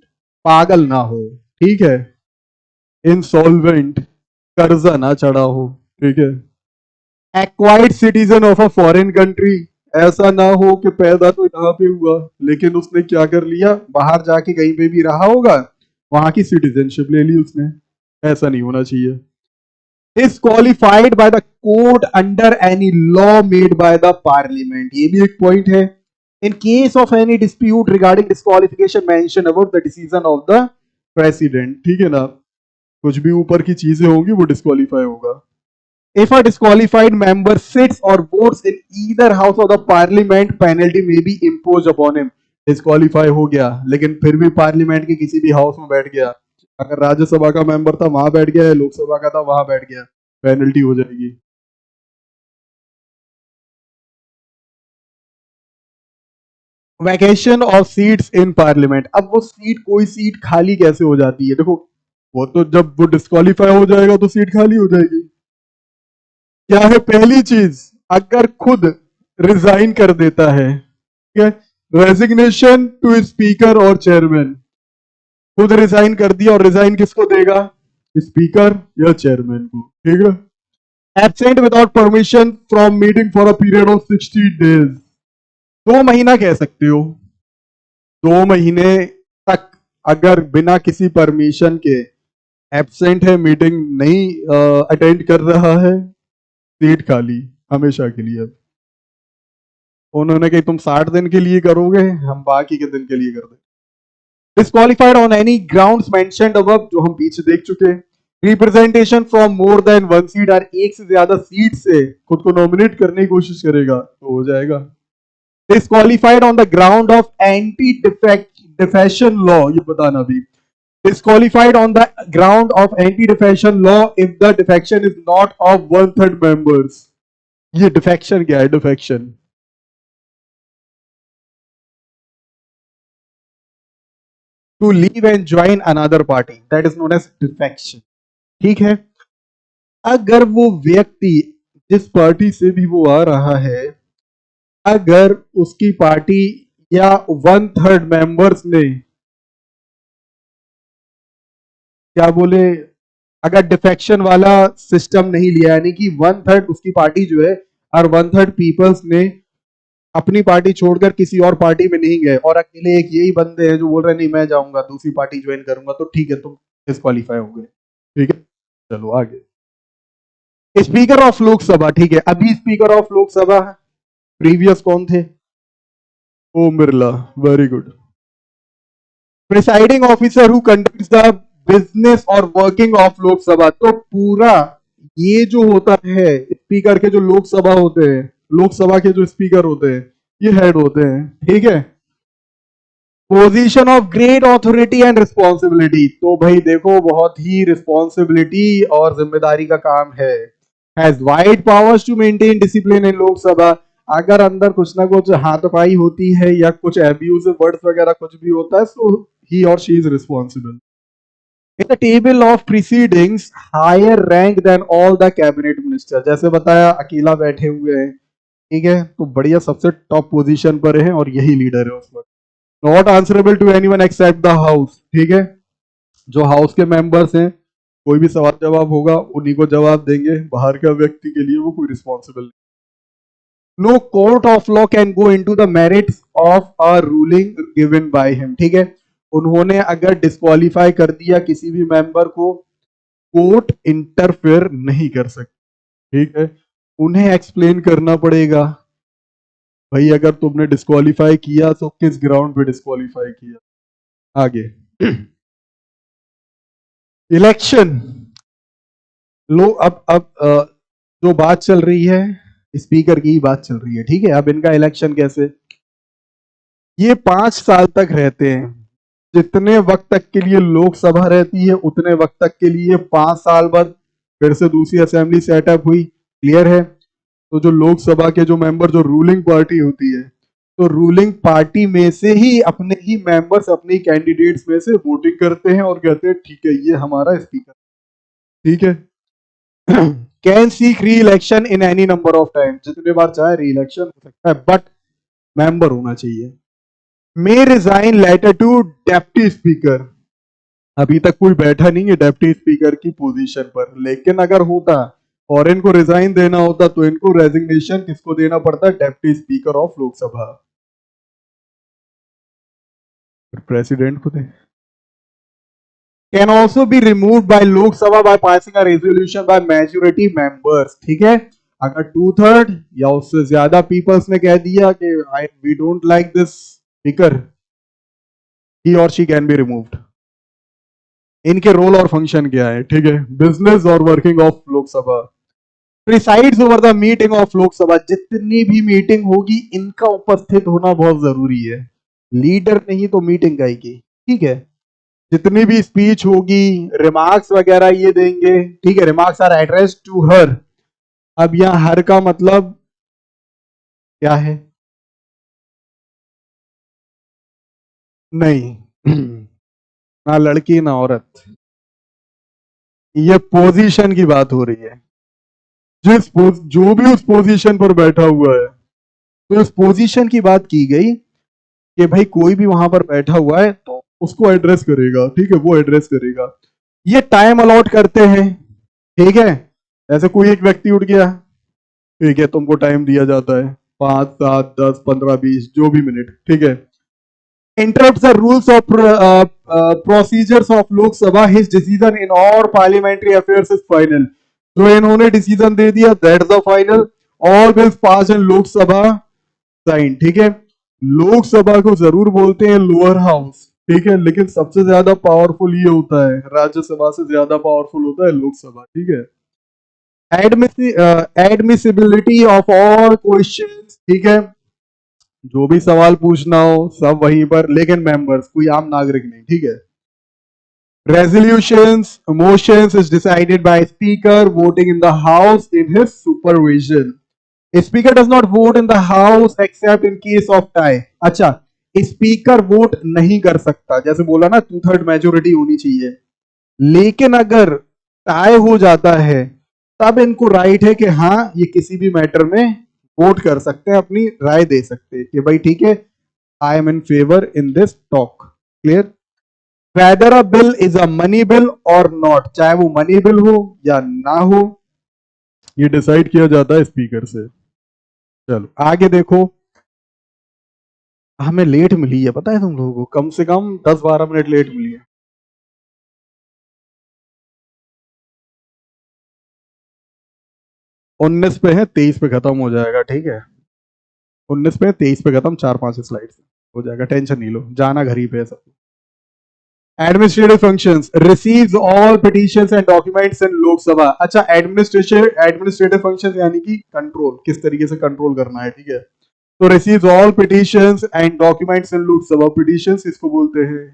पागल ना हो. ठीक है, इंसॉल्वेंट, कर्जा ना चढ़ा हो. ठीक है, acquired citizen of a foreign country. ऐसा ना हो कि पैदा तो यहाँ पे हुआ लेकिन उसने क्या कर लिया, बाहर जाके कहीं पे भी रहा होगा, वहां की सिटीजनशिप ले ली उसने. ऐसा नहीं होना चाहिए. Is qualified by the court under any law made by the parliament. ये भी एक पॉइंट है. इन case of any dispute regarding disqualification mention about the decision of the president. ठीक है ना, कुछ भी ऊपर की चीजें होंगी वो डिस्क्वालीफाई होगा. If a disqualified member sits or votes in either house of the parliament, penalty may be imposed upon him. Disqualify हो गया लेकिन फिर भी पार्लियामेंट के किसी भी हाउस में बैठ गया, अगर राज्यसभा का मेंबर था वहां बैठ गया, लोकसभा का था वहां बैठ गया, पेनल्टी हो जाएगी. Vacation of seats in parliament. अब वो सीट, कोई सीट खाली कैसे हो जाती है? देखो, वो तो जब वो डिस्क्वालीफाई हो जाएगा तो सीट खाली हो जाएगी. क्या है पहली चीज? अगर खुद रिजाइन कर देता है. ठीक है, रेजिग्नेशन टू स्पीकर और चेयरमैन. खुद रिजाइन कर दिया और रिजाइन किसको देगा? स्पीकर या चेयरमैन को. ठीक है, absent without permission from meeting for a period of 60 days. 2 महीना कह सकते हो. 2 महीने तक अगर बिना किसी परमिशन के एब्सेंट है, मीटिंग नहीं अटेंड कर रहा है, सीट खाली हमेशा के लिए. उन्होंने कही तुम 60 दिन के लिए करोगे, हम बाकी के दिन के लिए कर दें। Disqualified on any grounds mentioned above, जो हम पीछे देख चुके हैं। Representation from more than one seat, और एक से ज्यादा सीट से खुद को नॉमिनेट करने की कोशिश करेगा तो हो जाएगा। Disqualified on the ground of anti defection law, ये बताना भी। Disqualified on the ground of anti-defection law if the defection is not of 1/3 members. ये defection क्या है? defection to leave and join another party, that is known as defection. ठीक है, अगर वो व्यक्ति जिस पार्टी से भी वो आ रहा है, अगर उसकी पार्टी या 1/3 मेंबर्स ने क्या बोले, अगर डिफेक्शन वाला सिस्टम नहीं लिया, यानी कि 1/3 उसकी पार्टी जो है और 1/3 पीपल्स ने अपनी पार्टी छोड़कर किसी और पार्टी में नहीं गए, और अकेले एक यही बंदे हैं जो बोल रहे हैं नहीं मैं जाऊंगा दूसरी पार्टी ज्वाइन करूंगा, तो ठीक है तुम डिस्क्वालीफाई हो गए। ठीक है, चलो आगे। स्पीकर ऑफ लोकसभा, ठीक है, अभी स्पीकर ऑफ लोकसभा प्रीवियस कौन थे? Om Birla, very good. Presiding officer who conducts the business और वर्किंग ऑफ लोकसभा, तो पूरा ये जो होता है स्पीकर के, जो लोकसभा होते हैं, लोकसभा के जो स्पीकर होते हैं ये हेड होते हैं। ठीक है, position of great authority and responsibility, तो भाई देखो बहुत ही रिस्पॉन्सिबिलिटी और जिम्मेदारी का काम है। Has wide powers to maintain discipline in Lok Sabha, अगर अंदर कुछ ना कुछ हाथापाई होती है या कुछ एब्यूजिव वर्ड्स वगैरह कुछ भी होता है, सो ही और she is responsible. In the table of proceedings, higher rank than all the cabinet minister, जैसे बताया अकेला बैठे हुए हैं, ठीक है, तो बढ़िया सबसे टॉप पोजीशन पर है और यही लीडर है उस वक्त। Not answerable to anyone except the house, ठीक है, जो हाउस के मेंबर्स हैं कोई भी सवाल जवाब होगा उन्हीं को जवाब देंगे, बाहर का व्यक्ति के लिए वो कोई रिस्पॉन्सिबल नहीं। No court of law can go into the merits of a ruling given by him, ठीक है, उन्होंने अगर डिस्क्वालीफाई कर दिया किसी भी मेंबर को, कोर्ट इंटरफेयर नहीं कर सकती। ठीक है, उन्हें एक्सप्लेन करना पड़ेगा भाई अगर तुमने डिस्क्वालीफाई किया तो किस ग्राउंड पे डिस्क्वालीफाई किया। आगे इलेक्शन लो, अब जो बात चल रही है स्पीकर की ही बात चल रही है। ठीक है, अब इनका इलेक्शन कैसे, ये 5 साल तक रहते हैं, जितने वक्त तक के लिए लोकसभा रहती है उतने वक्त तक के लिए, 5 साल बाद फिर से दूसरी असेंबली सेटअप हुई। क्लियर है, तो जो लोकसभा के जो मेंबर जो रूलिंग पार्टी होती है, तो रूलिंग पार्टी में से ही अपने ही मेंबर्स अपने कैंडिडेट्स में से वोटिंग करते हैं और कहते हैं ठीक है ये हमारा स्पीकर। ठीक है, कैन सीक री election in any number of time, जितने बार चाहे री इलेक्शन हो सकता है, बट मेंबर होना चाहिए। May resign letter to deputy speaker, अभी तक कोई बैठा नहीं है डेप्टी स्पीकर की पोजीशन पर, लेकिन अगर होता और इनको रिजाइन देना होता तो इनको रेजिग्नेशन किसको देना पड़ता? Deputy speaker of Lok Sabha, president को दे। Can also be remove by Lok Sabha by passing a resolution by majority members, ठीक है, अगर 2/3 या उससे ज्यादा पीपल्स ने कह दिया कि we don't like this speaker, he or she can be removed। इनके रोल और फंक्शन क्या है? ठीक है, बिजनेस और working of Lok Sabha, presides over the meeting of Lok Sabha, जितनी भी मीटिंग होगी इनका उपस्थित होना बहुत जरूरी है, लीडर नहीं तो मीटिंग का ही की। ठीक है, जितनी भी स्पीच होगी, रिमार्क्स वगैरह ये देंगे। ठीक है, remarks are address to her, अब यहां हर का मतलब क्या है? नहीं ना लड़की ना औरत, ये पोजीशन की बात हो रही है, जो भी उस पोजीशन पर बैठा हुआ है, तो उस पोजीशन की बात की गई कि भाई कोई भी वहां पर बैठा हुआ है तो उसको एड्रेस करेगा। ठीक है, वो एड्रेस करेगा, ये टाइम अलॉट करते हैं। ठीक है, ऐसे कोई एक व्यक्ति उठ गया, ठीक है, तुमको टाइम दिया जाता है 5, 7, 10, 15, 20 जो भी मिनट। ठीक है, interrupts the rules of procedures of Lok Sabha, his decision in all parliamentary affairs is final। जो इन्होंने डिसीजन दे दिया that's the final. All bills pass in Lok Sabha sign, ठीक है। लोकसभा को जरूर बोलते हैं लोअर हाउस, ठीक है, लेकिन सबसे ज्यादा पावरफुल ये होता है, राज्यसभा से ज्यादा पावरफुल होता है लोकसभा, ठीक है। एडमिसिबिलिटी ऑफ ऑल क्वेश्चंस, ठीक है, जो भी सवाल पूछना हो सब वहीं पर, लेकिन मेंबर्स कोई आम नागरिक नहीं, ठीक है। Resolutions, motions is decided by speaker voting in the house in his supervision. A speaker does not vote in the house except in case of tie. अच्छा, स्पीकर वोट नहीं कर सकता, जैसे बोला ना 2/3 मेजोरिटी होनी चाहिए, लेकिन अगर टाई हो जाता है तब इनको राइट है कि हाँ ये किसी भी मैटर में वोट कर सकते हैं, अपनी राय दे सकते हैं कि भाई ठीक है, I am in favour in this talk. Clear? Weather a bill is a money bill और नॉट, चाहे वो मनी बिल हो या ना हो, ये डिसाइड किया जाता है स्पीकर से। चलो आगे देखो, हमें लेट मिली है, पता है तुम लोगों को, कम से कम 10-12 मिनट लेट मिली है। 19 पे है, 23 पे खत्म हो जाएगा, ठीक है। 19 पे 23 पे खत्म, 4-5 स्लाइड हो जाएगा, टेंशन नहीं लो, जाना घर ही पे है सब। Administrative functions receives all petitions and documents in Lok Sabha. अच्छा, एडमिनिस्ट्रेटिव फंक्शंस यानी कि कंट्रोल, किस तरीके से कंट्रोल करना है, ठीक है। तो receives all petitions and documents in Lok Sabha. Petitions इसको बोलते हैं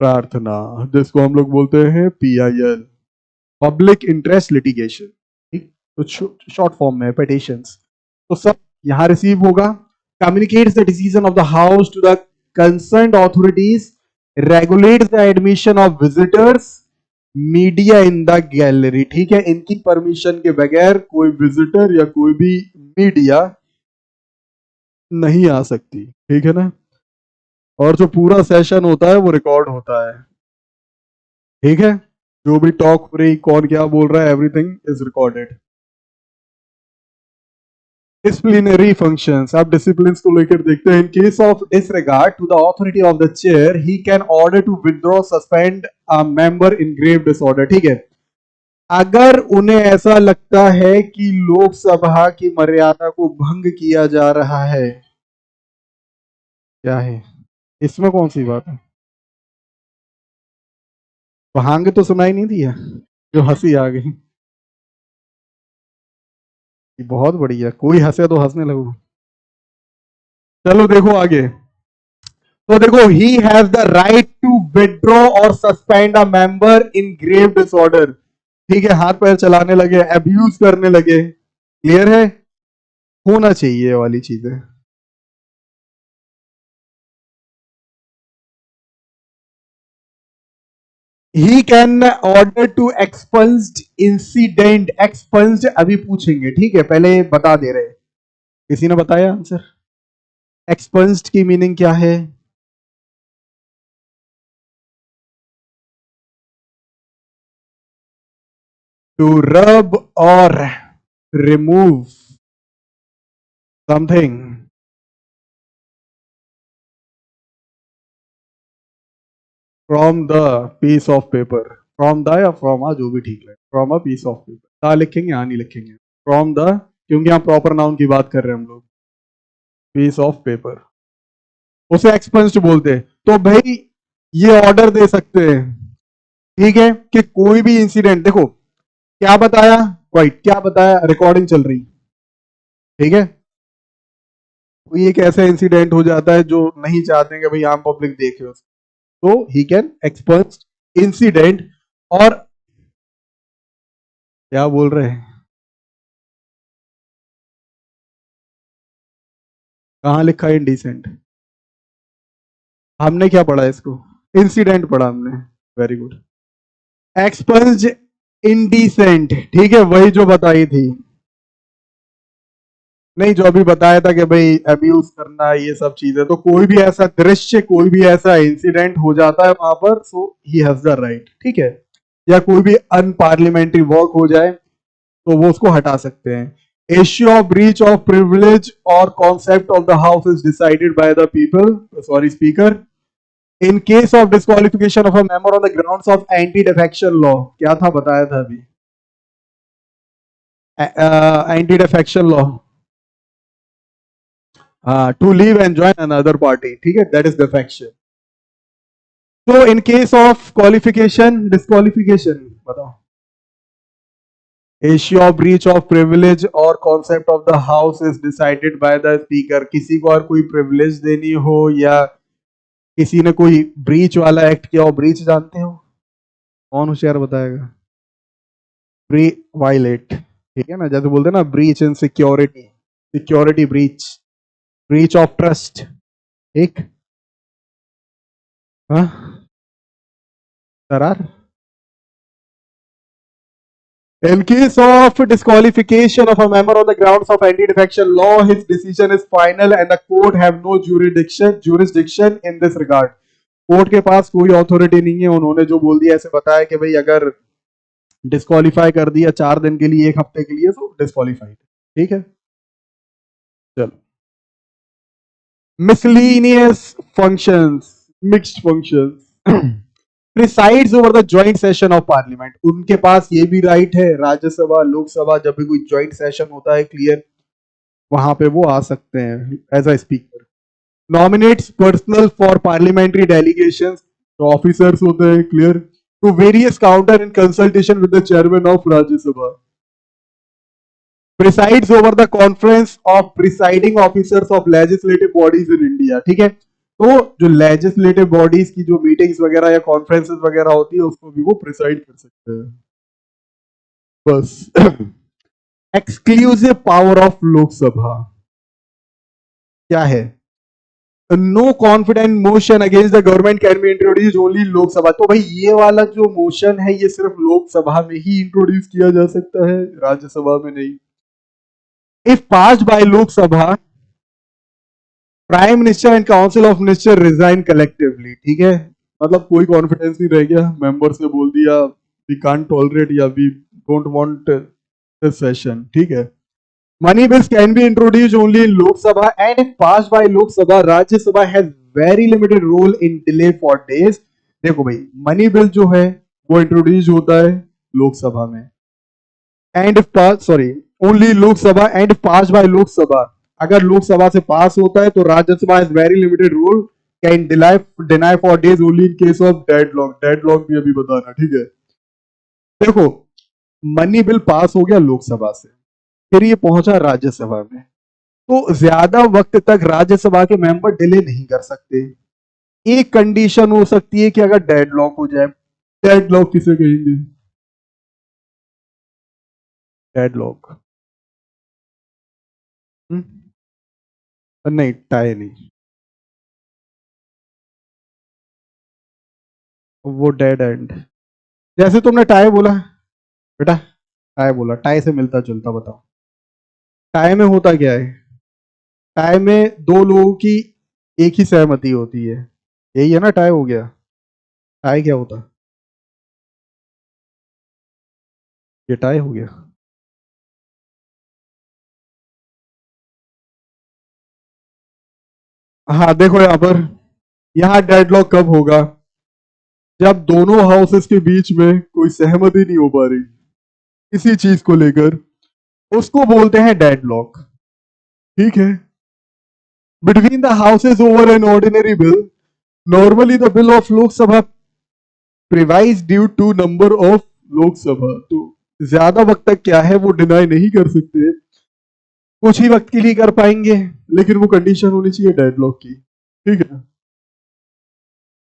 प्रार्थना, जिसको हम लोग बोलते हैं PIL, पब्लिक इंटरेस्ट लिटिगेशन, ठीक। तो शॉर्ट फॉर्म में पिटीशंस, तो सब यहां रिसीव होगा। Communicates the decision of the house to the concerned authorities, regulates the admission of visitors, media in the gallery, ठीक है। इनकी परमिशन के बगैर कोई विजिटर या कोई भी मीडिया नहीं आ सकती, ठीक है ना। और जो पूरा सेशन होता है वो रिकॉर्ड होता है, ठीक है। जो भी टॉक हो रही, कौन क्या बोल रहा है, everything is recorded. Disciplinary functions, आप डिसिप्लिन को लेकर देखते हैं। In case of disregard to the authority of the chair, he can order to withdraw suspend a member in grave disorder, ठीक है। अगर उन्हें ऐसा लगता है कि लोकसभा की मर्यादा को भंग किया जा रहा है, क्या है इसमें, कौन सी बात है, भांग तो सुनाई नहीं दिया, जो हंसी आ गई, बहुत बढ़िया, कोई हंसे तो हंसने लगो। चलो देखो आगे, तो देखो, he has the right to withdraw और suspend a member in grave disorder, ठीक है। हाथ पैर चलाने लगे, अब्यूज करने लगे, क्लियर है, होना चाहिए ये वाली चीजें। He can order to expunged incident, expunged अभी पूछेंगे, ठीक है, पहले बता दे रहे। किसी ने बताया आंसर? एक्सपंस्ड की मीनिंग क्या है? To rub or remove something from the piece of paper, from the या फ्रॉम आ, जो भी ठीक लगे, from a piece of paper, कहा लिखेंगे, यहाँ नहीं लिखेंगे, फ्रॉम द, क्योंकि यहाँ प्रॉपर नाउन की बात कर रहे हैं हम लोग, पीस ऑफ पेपर, उसे एक्सपंस्ड बोलते हैं। तो भाई ये ऑर्डर दे सकते हैं, ठीक है, कि कोई भी इंसिडेंट, देखो क्या बताया, राइट, क्या बताया, रिकॉर्डिंग चल रही, ठीक है। कोई एक ऐसा इंसिडेंट हो जाता है जो नहीं चाहते हैं कि भाई आम पब्लिक देखे उसको, तो ही कैन एक्सपंस इंसिडेंट। और क्या बोल रहे हैं, कहां लिखा है इंडिसेंट? हमने क्या पढ़ा इसको, इंसिडेंट पढ़ा हमने, वेरी गुड। एक्सपंज इंडिसेंट, ठीक है, वही जो बताई थी, नहीं जो अभी बताया था कि भाई अब्यूज करना, ये सब चीजें, तो कोई भी ऐसा दृश्य, कोई भी ऐसा इंसिडेंट हो जाता है वहां पर, सो ही हैज द राइट, ठीक है। या कोई भी अनपार्लियामेंट्री वर्क हो जाए तो वो उसको हटा सकते हैं। Issue of breach of privilege और concept of the house is decided by the people, sorry speaker. In case of disqualification of a member on the grounds of anti defection law, क्या था बताया था अभी, anti defection law, to leave and join another party, ठीक है, दैट इज डिफेक्शन. तो in case of qualification, disqualification बताओ. issue of breach of privilege और concept of the house is decided by the speaker. किसी को और कोई privilege देनी हो या किसी ने कोई breach वाला act किया हो, breach जानते हो? कौन होशियार बताएगा? violate, ठीक है ना, जैसे बोलते हैं ना breach in security, security breach, breach of trust, ठीक? हाँ? दरार? In case of disqualification of a member on the grounds of anti-defection law, his decision is final and the court have no jurisdiction in this regard. Court के पास कोई अथॉरिटी नहीं है, उन्होंने जो बोल दिया ऐसे बताया कि भाई अगर डिस्क्वालीफाई कर दिया 4 दिन के लिए, 1 हफ्ते के लिए, तो डिस्क्वालीफाइड, ठीक है. चलो, miscellaneous functions, mixed functions, presides over the joint session of parliament. उनके पास ये भी राइट है, राज्यसभा लोकसभा जब भी कोई ज्वाइंट सेशन होता है, क्लियर, वहां पे वो आ सकते हैं as a speaker. Nominates personnel for parliamentary delegations, जो ऑफिसर्स होते हैं, clear, to various counter in consultation with the chairman of Rajya Sabha. Presides over the conference of presiding officers of legislative bodies in India, ठीक है. तो जो लेजिस्लेटिव बॉडीज की जो मीटिंग्स वगैरह या कॉन्फ्रेंसेस वगैरह होती है, उसको भी वो प्रिसाइड कर सकते हैं. बस. एक्सक्लूसिव पावर ऑफ लोकसभा क्या है? No confident motion against the government can be introduce only Lok Sabha. तो भाई ये वाला जो मोशन है ये सिर्फ लोकसभा में ही इंट्रोड्यूस किया जा सकता है, राज्यसभा में नहीं. If passed by Lok Sabha, prime minister and council of minister resign collectively, ठीक है. मतलब कोई कॉन्फिडेंस नहीं रह गया, मेंबर्स ने बोल दिया वी कांट टॉलरेट या we don't want this session, ठीक है. Money bills can be introduced only in Lok Sabha and if passed by Lok Sabha, Rajya Sabha has very limited role in delay for days. देखो भाई, मनी बिल जो है वो इंट्रोड्यूस होता है लोकसभा में, and if pass, sorry, only Lok Sabha and passed by Lok Sabha. अगर लोकसभा से पास होता है तो Rajya Sabha has very limited role, can deny for days only in case of deadlock. Deadlock भी अभी बताना, ठीक है. देखो, मनी बिल पास हो गया लोकसभा से, फिर ये पहुंचा राज्यसभा में, तो ज्यादा वक्त तक राज्यसभा के मेंबर डिले नहीं कर सकते. एक कंडीशन हो सकती है कि अगर डेडलॉक हो जाए. डेडलॉक किसे कहेंगे? डेडलॉक नहीं, टाई नहीं, वो डेड एंड. जैसे तुमने टाई बोला बेटा, टाई बोला, टाई से मिलता जुलता बताओ. टाई में होता क्या है? टाई में 2 लोगों की एक ही सहमति होती है, यही है ना, टाई हो गया. टाई क्या होता? ये टाई हो गया. हाँ देखो यहां पर, यहां डेडलॉक कब होगा? जब दोनों हाउसेस के बीच में कोई सहमति नहीं हो पा रही किसी चीज को लेकर, उसको बोलते हैं डेडलॉक, ठीक है. Between the houses over an ordinary bill, normally the bill of Lok Sabha prevails due to number of Lok Sabha. तो ज्यादा वक्त तक क्या है, वो डिनाई नहीं कर सकते, कुछ ही वक्त के लिए कर पाएंगे, लेकिन वो कंडीशन होनी चाहिए डेडलॉक की, ठीक है.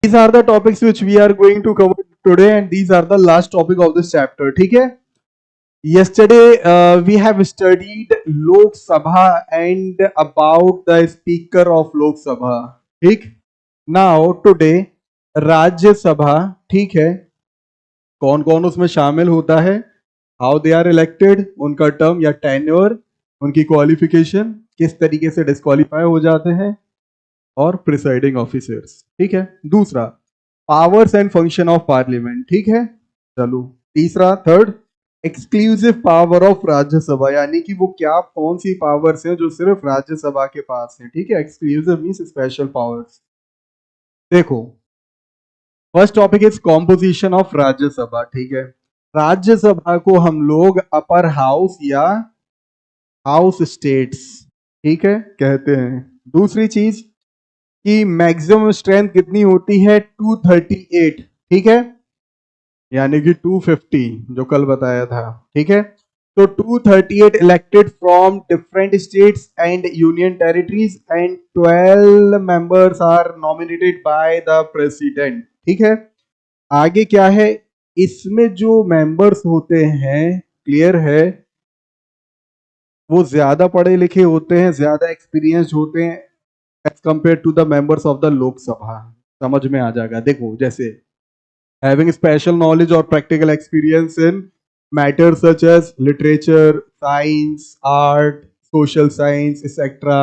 These are the topics which we are going to cover today, and these are the last topic of this chapter, ठीक है. Yesterday we have studied Lok Sabha and about the speaker of Lok Sabha, ठीक. Now today राज्य सभा, ठीक है, कौन कौन उसमें शामिल होता है, हाउ दे आर इलेक्टेड, उनका टर्म या टेन्योर, उनकी क्वालिफिकेशन, किस तरीके से डिस्क्वालीफाई हो जाते हैं, और प्रिसाइडिंग ऑफिसर्स, ठीक है. दूसरा, powers and function of parliament, ठीक है. चलो, तीसरा, third, exclusive power of Rajya Sabha, यानी कि वो क्या, कौन सी पावर्स हैं जो सिर्फ राज्यसभा के पास है, ठीक है. Exclusive means special powers. देखो, first topic is composition of Rajya Sabha, ठीक है. राज्यसभा को हम लोग अपर हाउस या हाउस स्टेट्स, ठीक है, कहते हैं. दूसरी चीज कि मैक्सिमम स्ट्रेंथ कितनी होती है 238, ठीक है, यानी कि 250 जो कल बताया था, ठीक है। तो 238 elected from different states and union territories and 12 members are nominated by the president, ठीक है। आगे क्या है, इसमें जो मेंबर्स होते हैं, क्लियर है, वो ज्यादा पढ़े लिखे होते हैं, ज्यादा एक्सपीरियंस होते हैं as compare to the members of the Lok Sabha. समझ में आ जाएगा। देखो जैसे having special knowledge or practical experience in matters such as literature, science, art, social science, etc.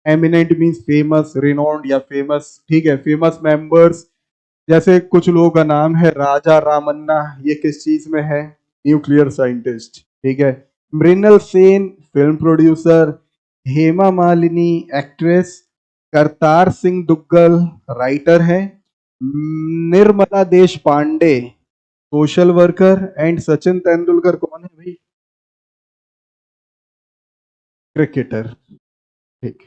Eminent means famous, renowned या famous, ठीक है। famous members जैसे कुछ लोगों का नाम है राजा रामन्ना, ये किस चीज में है, न्यूक्लियर साइंटिस्ट, ठीक है। Mrinal Sen film producer, Hema Malini actress, Kartar Singh Duggal writer है, Nirmala Deshpande social worker and Sachin Tendulkar कौन है भाई, क्रिकेटर, ठीक।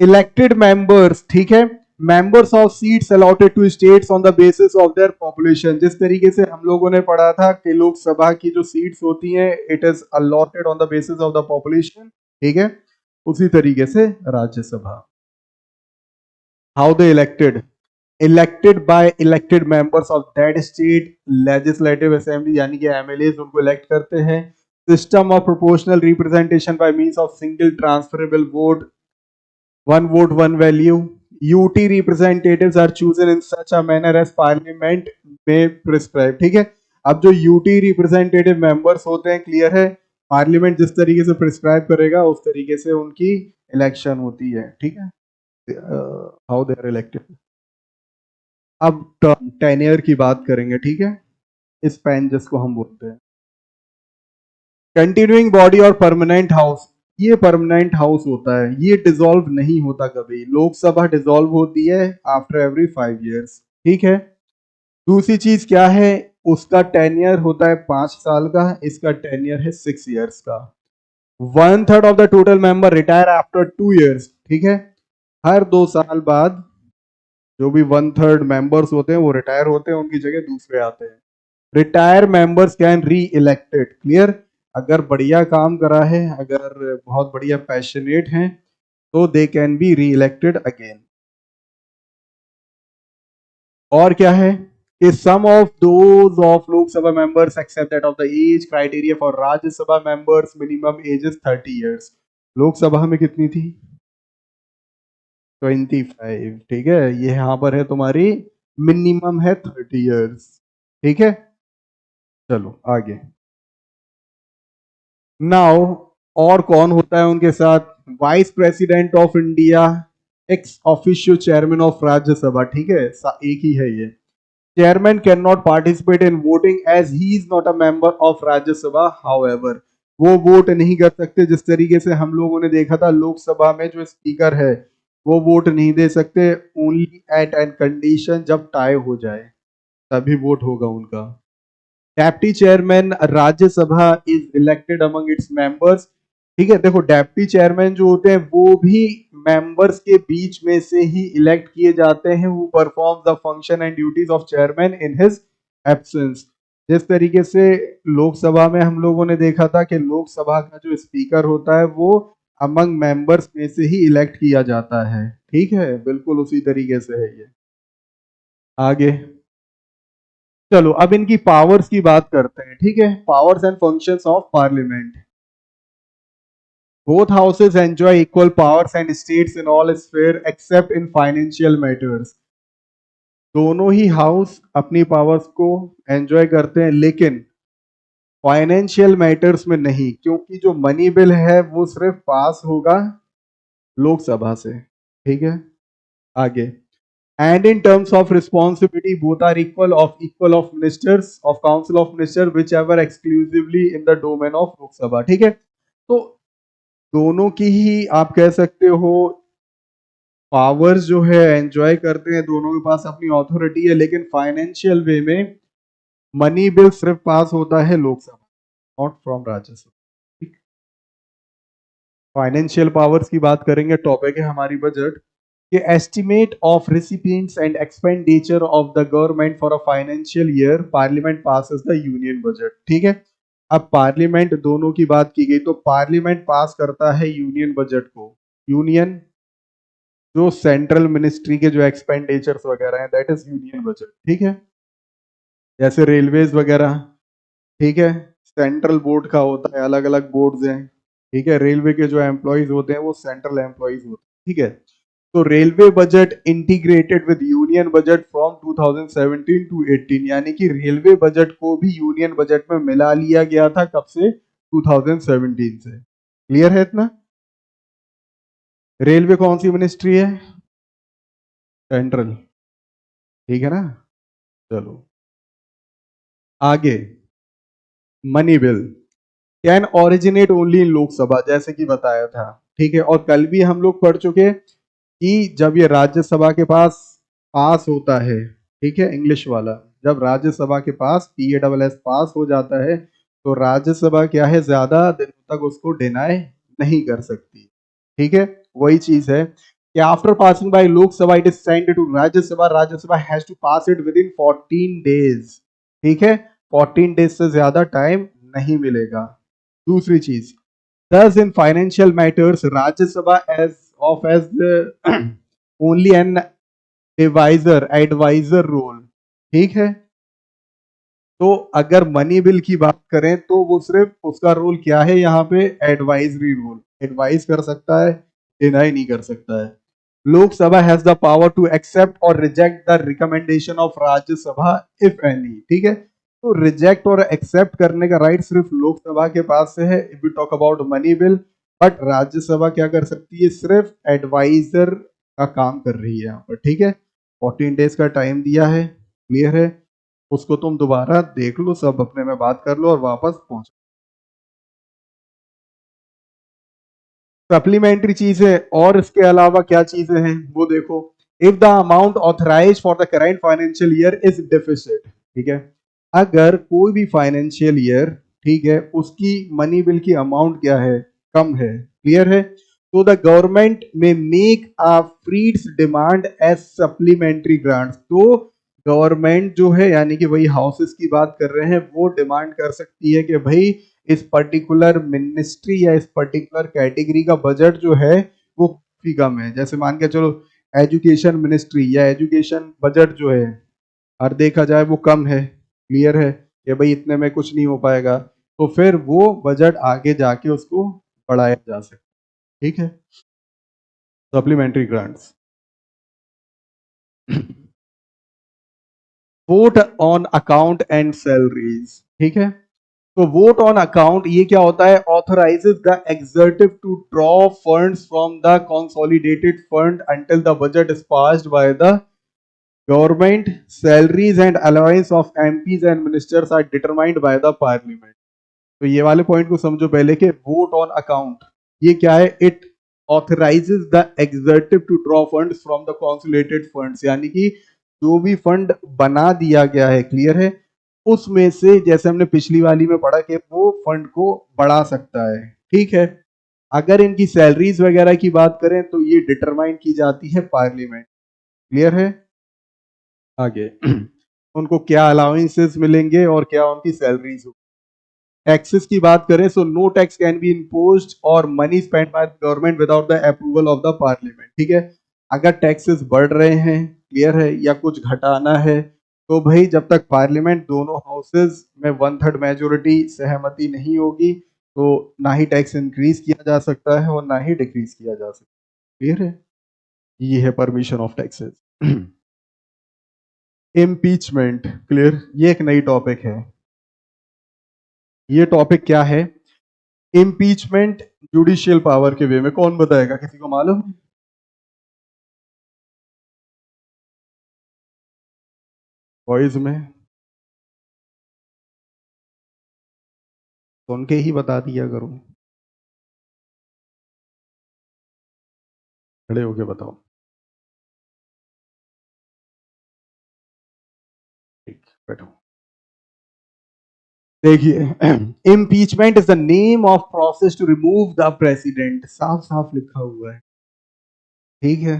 इलेक्टेड मेंबर्स, ठीक है, members of seats allotted to states on the basis of their population. जिस तरीके से हम लोगों ने पढ़ा था कि लोकसभा की जो सीट्स होती हैं it is allotted on the basis of the population, ठीक है, उसी तरीके से Rajya Sabha. How they elected by elected members of that state legislative assembly, यानी कि एमएलए उनको इलेक्ट करते हैं। System of proportional representation by means of single transferable vote, one vote one value. UT representatives are chosen in such a manner as parliament may prescribe, ठीक है। अब जो UT रिप्रेजेंटेटिव मेंबर्स होते हैं, क्लियर है, पार्लियामेंट जिस तरीके से प्रिस्क्राइब करेगा उस तरीके से उनकी इलेक्शन होती है, ठीक है। How they are elected. अब टेन्योर की बात करेंगे, ठीक है, इस पैन जिसको हम बोलते हैं कंटिन्यूइंग बॉडी और परमानेंट हाउस। ये परमानेंट हाउस होता है, ये डिसॉल्व नहीं होता कभी। लोकसभा डिसॉल्व होती है आफ्टर एवरी 5 years, ठीक है। दूसरी चीज क्या है, उसका टेन्योर होता है 5 साल का, इसका टेन्योर है 6 years का। 1/3 of the total member retire after 2 years, ठीक है। हर 2 साल बाद जो भी 1/3 मेंबर्स होते हैं वो रिटायर होते हैं, उनकी जगह दूसरे आते हैं। रिटायर मेंबर्स कैन री इलेक्टेड, क्लियर। अगर बढ़िया काम करा है, अगर बहुत बढ़िया पैशनेट हैं, तो they can be re elected again. और क्या है कि some of those of Lok Sabha members except that of the age criteria for Rajya Sabha members minimum age is 30 years। Lok Sabha में कितनी थी, 25, ठीक है। ये यहां पर है तुम्हारी मिनिमम है 30 years, ठीक है। चलो आगे। नाउ और कौन होता है उनके साथ, vice president of India, ex officio chairman of Rajya Sabha, ठीक है, एक ही है ये। Chairman can not participate in voting as he is not a member of Rajya Sabha, however वो वोट नहीं कर सकते। जिस तरीके से हम लोगों ने देखा था लोकसभा में जो स्पीकर है वो वोट नहीं दे सकते, ओनली एट एन कंडीशन जब टाई हो जाए तभी वोट होगा उनका। Deputy chairman Rajya Sabha is elected among its members, ठीक है। देखो डेप्टी चेयरमैन जो होते हैं वो भी मेंबर्स के बीच में से ही इलेक्ट किए जाते हैं, वो perform the function and duties of chairman in his absence. जिस तरीके से लोकसभा में हम लोगों ने देखा था कि लोकसभा का जो स्पीकर होता है वो अमंग मेंबर्स में से ही इलेक्ट किया जाता है, ठीक है, बिल्कुल उसी तरीके से है ये। आगे चलो अब इनकी पावर्स की बात करते हैं, ठीक है। Powers and functions of parliament. Both houses enjoy equal powers and states in all sphere accept in financial matters. दोनों ही हाउस अपनी पावर्स को एंजॉय करते हैं लेकिन फाइनेंशियल मैटर्स में नहीं, क्योंकि जो मनी बिल है वो सिर्फ पास होगा लोकसभा से, ठीक है। आगे and in terms of responsibility both are equal of ministers of council of minister whichever exclusively in the domain of Lok Sabha, ठीक है। तो दोनों की ही आप कह सकते हो पावर्स जो है एंजॉय करते हैं, दोनों के पास अपनी अथॉरिटी है, लेकिन फाइनेंशियल वे में मनी बिल सिर्फ पास होता है लोकसभा, नॉट फ्रॉम राज्यसभा, ठीक। फाइनेंशियल पावर्स की बात करेंगे, टॉपिक है हमारी बजट कि estimate of recipients and expenditure of the government for a financial year, parliament passes the union budget. ठीक है, अब पार्लियामेंट दोनों की बात की गई तो पार्लियामेंट पास करता है यूनियन बजट को। यूनियन जो सेंट्रल मिनिस्ट्री के जो एक्सपेंडिचर्स वगैरह हैं, दैट इज यूनियन बजट। ठीक है, जैसे रेलवेज वगैरह, ठीक है, सेंट्रल बोर्ड का होता है, अलग अलग बोर्ड्स हैं। ठीक है, रेलवे के जो एम्प्लॉयज होते हैं वो सेंट्रल एम्प्लॉयज होते हैं। ठीक है, तो railway budget integrated with union budget from 2017 to 18, यानी कि रेलवे बजट को भी यूनियन बजट में मिला लिया गया था। कब से? 2017 से। क्लियर है इतना? रेलवे कौन सी मिनिस्ट्री है? सेंट्रल। ठीक है ना? चलो आगे, money bill can originate only in Lok Sabha, जैसे कि बताया था। ठीक है, और कल भी हम लोग पढ़ चुके कि जब ये राज्यसभा के पास पास होता है, ठीक है, इंग्लिश वाला, जब राज्यसभा के पास PASS पास हो जाता है तो राज्यसभा क्या है, ज्यादा दिनों तक उसको डिनाई नहीं कर सकती। ठीक है, वही चीज है कि after passing by Lok Sabha it is send to Rajya Sabha, Rajya Sabha has to pass it within 14 डेज। ठीक है, 14 डेज से ज्यादा टाइम नहीं मिलेगा। दूसरी चीज, thus in financial matters Rajya Sabha as of as the only an advisor role। ठीक है, तो अगर मनी बिल की बात करें तो वो सिर्फ उसका रोल क्या है यहाँ पे, एडवाइजरी रोल, एडवाइज कर सकता है, डिनाई नहीं कर सकता है। Lok Sabha has the power to accept और reject the recommendation of Rajya Sabha if any. ठीक है, तो रिजेक्ट और एक्सेप्ट करने का राइट सिर्फ लोकसभा के पास से है if we talk about money bill. But Rajya Sabha क्या कर सकती है, सिर्फ एडवाइजर का काम कर रही है यहाँ पर। ठीक है, 14 डेज का टाइम दिया है। क्लियर है? उसको तुम दोबारा देख लो, सब अपने में बात कर लो और वापस पहुंचो। सप्लीमेंट्री चीजें और इसके अलावा क्या चीजें हैं वो देखो। If the amount authorise for the current financial year is deficit, ठीक है, अगर कोई भी फाइनेंशियल ईयर, ठीक है, उसकी मनी बिल की अमाउंट क्या है, कम है। क्लियर है? तो the government may make a fresh demand as supplementary grants, तो गवर्नमेंट जो है, यानी कि वही हाउसेस की बात कर रहे हैं, वो डिमांड कर सकती है कि भाई इस पर्टिकुलर मिनिस्ट्री या इस पर्टिकुलर कैटेगरी का बजट जो है वो काफी कम है। जैसे मान के चलो एजुकेशन मिनिस्ट्री या एजुकेशन बजट जो है, हर देखा जाए वो कम है। क्लियर है कि भाई इतने में कुछ नहीं हो पाएगा, तो फिर वो बजट आगे जाके उसको बढ़ाया जा सकता है। ठीक है, supplementary grants. Vote on account and salaries, ठीक है, तो वोट ऑन अकाउंट ये क्या होता है, authorises the executive to draw funds from the consolidated fund until the budget is passed by the government. Salaries and allowance of MPs and ministers are determined by the parliament. तो ये वाले पॉइंट को समझो पहले कि वोट ऑन अकाउंट ये क्या है, it authorises the executive to draw funds from the consolidated funds, यानी कि जो भी फंड बना दिया गया है, क्लियर है, उसमें से, जैसे हमने पिछली वाली में पढ़ा कि वो फंड को बढ़ा सकता है। ठीक है, अगर इनकी सैलरीज वगैरह की बात करें तो ये डिटरमाइन की जाती है पार्लियामेंट। क्लियर है? आगे उनको क्या अलाउंसेस मिलेंगे और क्या उनकी सैलरीज हो। टैक्सेस की बात करें, so no tax can be imposed और money spend by government without the approval of the parliament. ठीक है, अगर टैक्सेस बढ़ रहे हैं, क्लियर है, या कुछ घटाना है, तो भाई जब तक पार्लियामेंट दोनों हाउसेज में 1/3 मेजोरिटी सहमति नहीं होगी तो ना ही टैक्स इंक्रीज किया जा सकता है और ना ही डिक्रीज किया जा सकता है। क्लियर है? ये है permission of taxes. Impeachment, clear, ये एक नई टॉपिक है। ये टॉपिक क्या है, इम्पीचमेंट जुडिशियल पावर के वे में। कौन बताएगा, किसी को मालूम? वॉइस में सुन के ही बता दिया करो, खड़े होके बताओ। ठीक, बैठो। देखिए impeachment is the name of process to remove the president, साफ साफ लिखा हुआ है, ठीक है।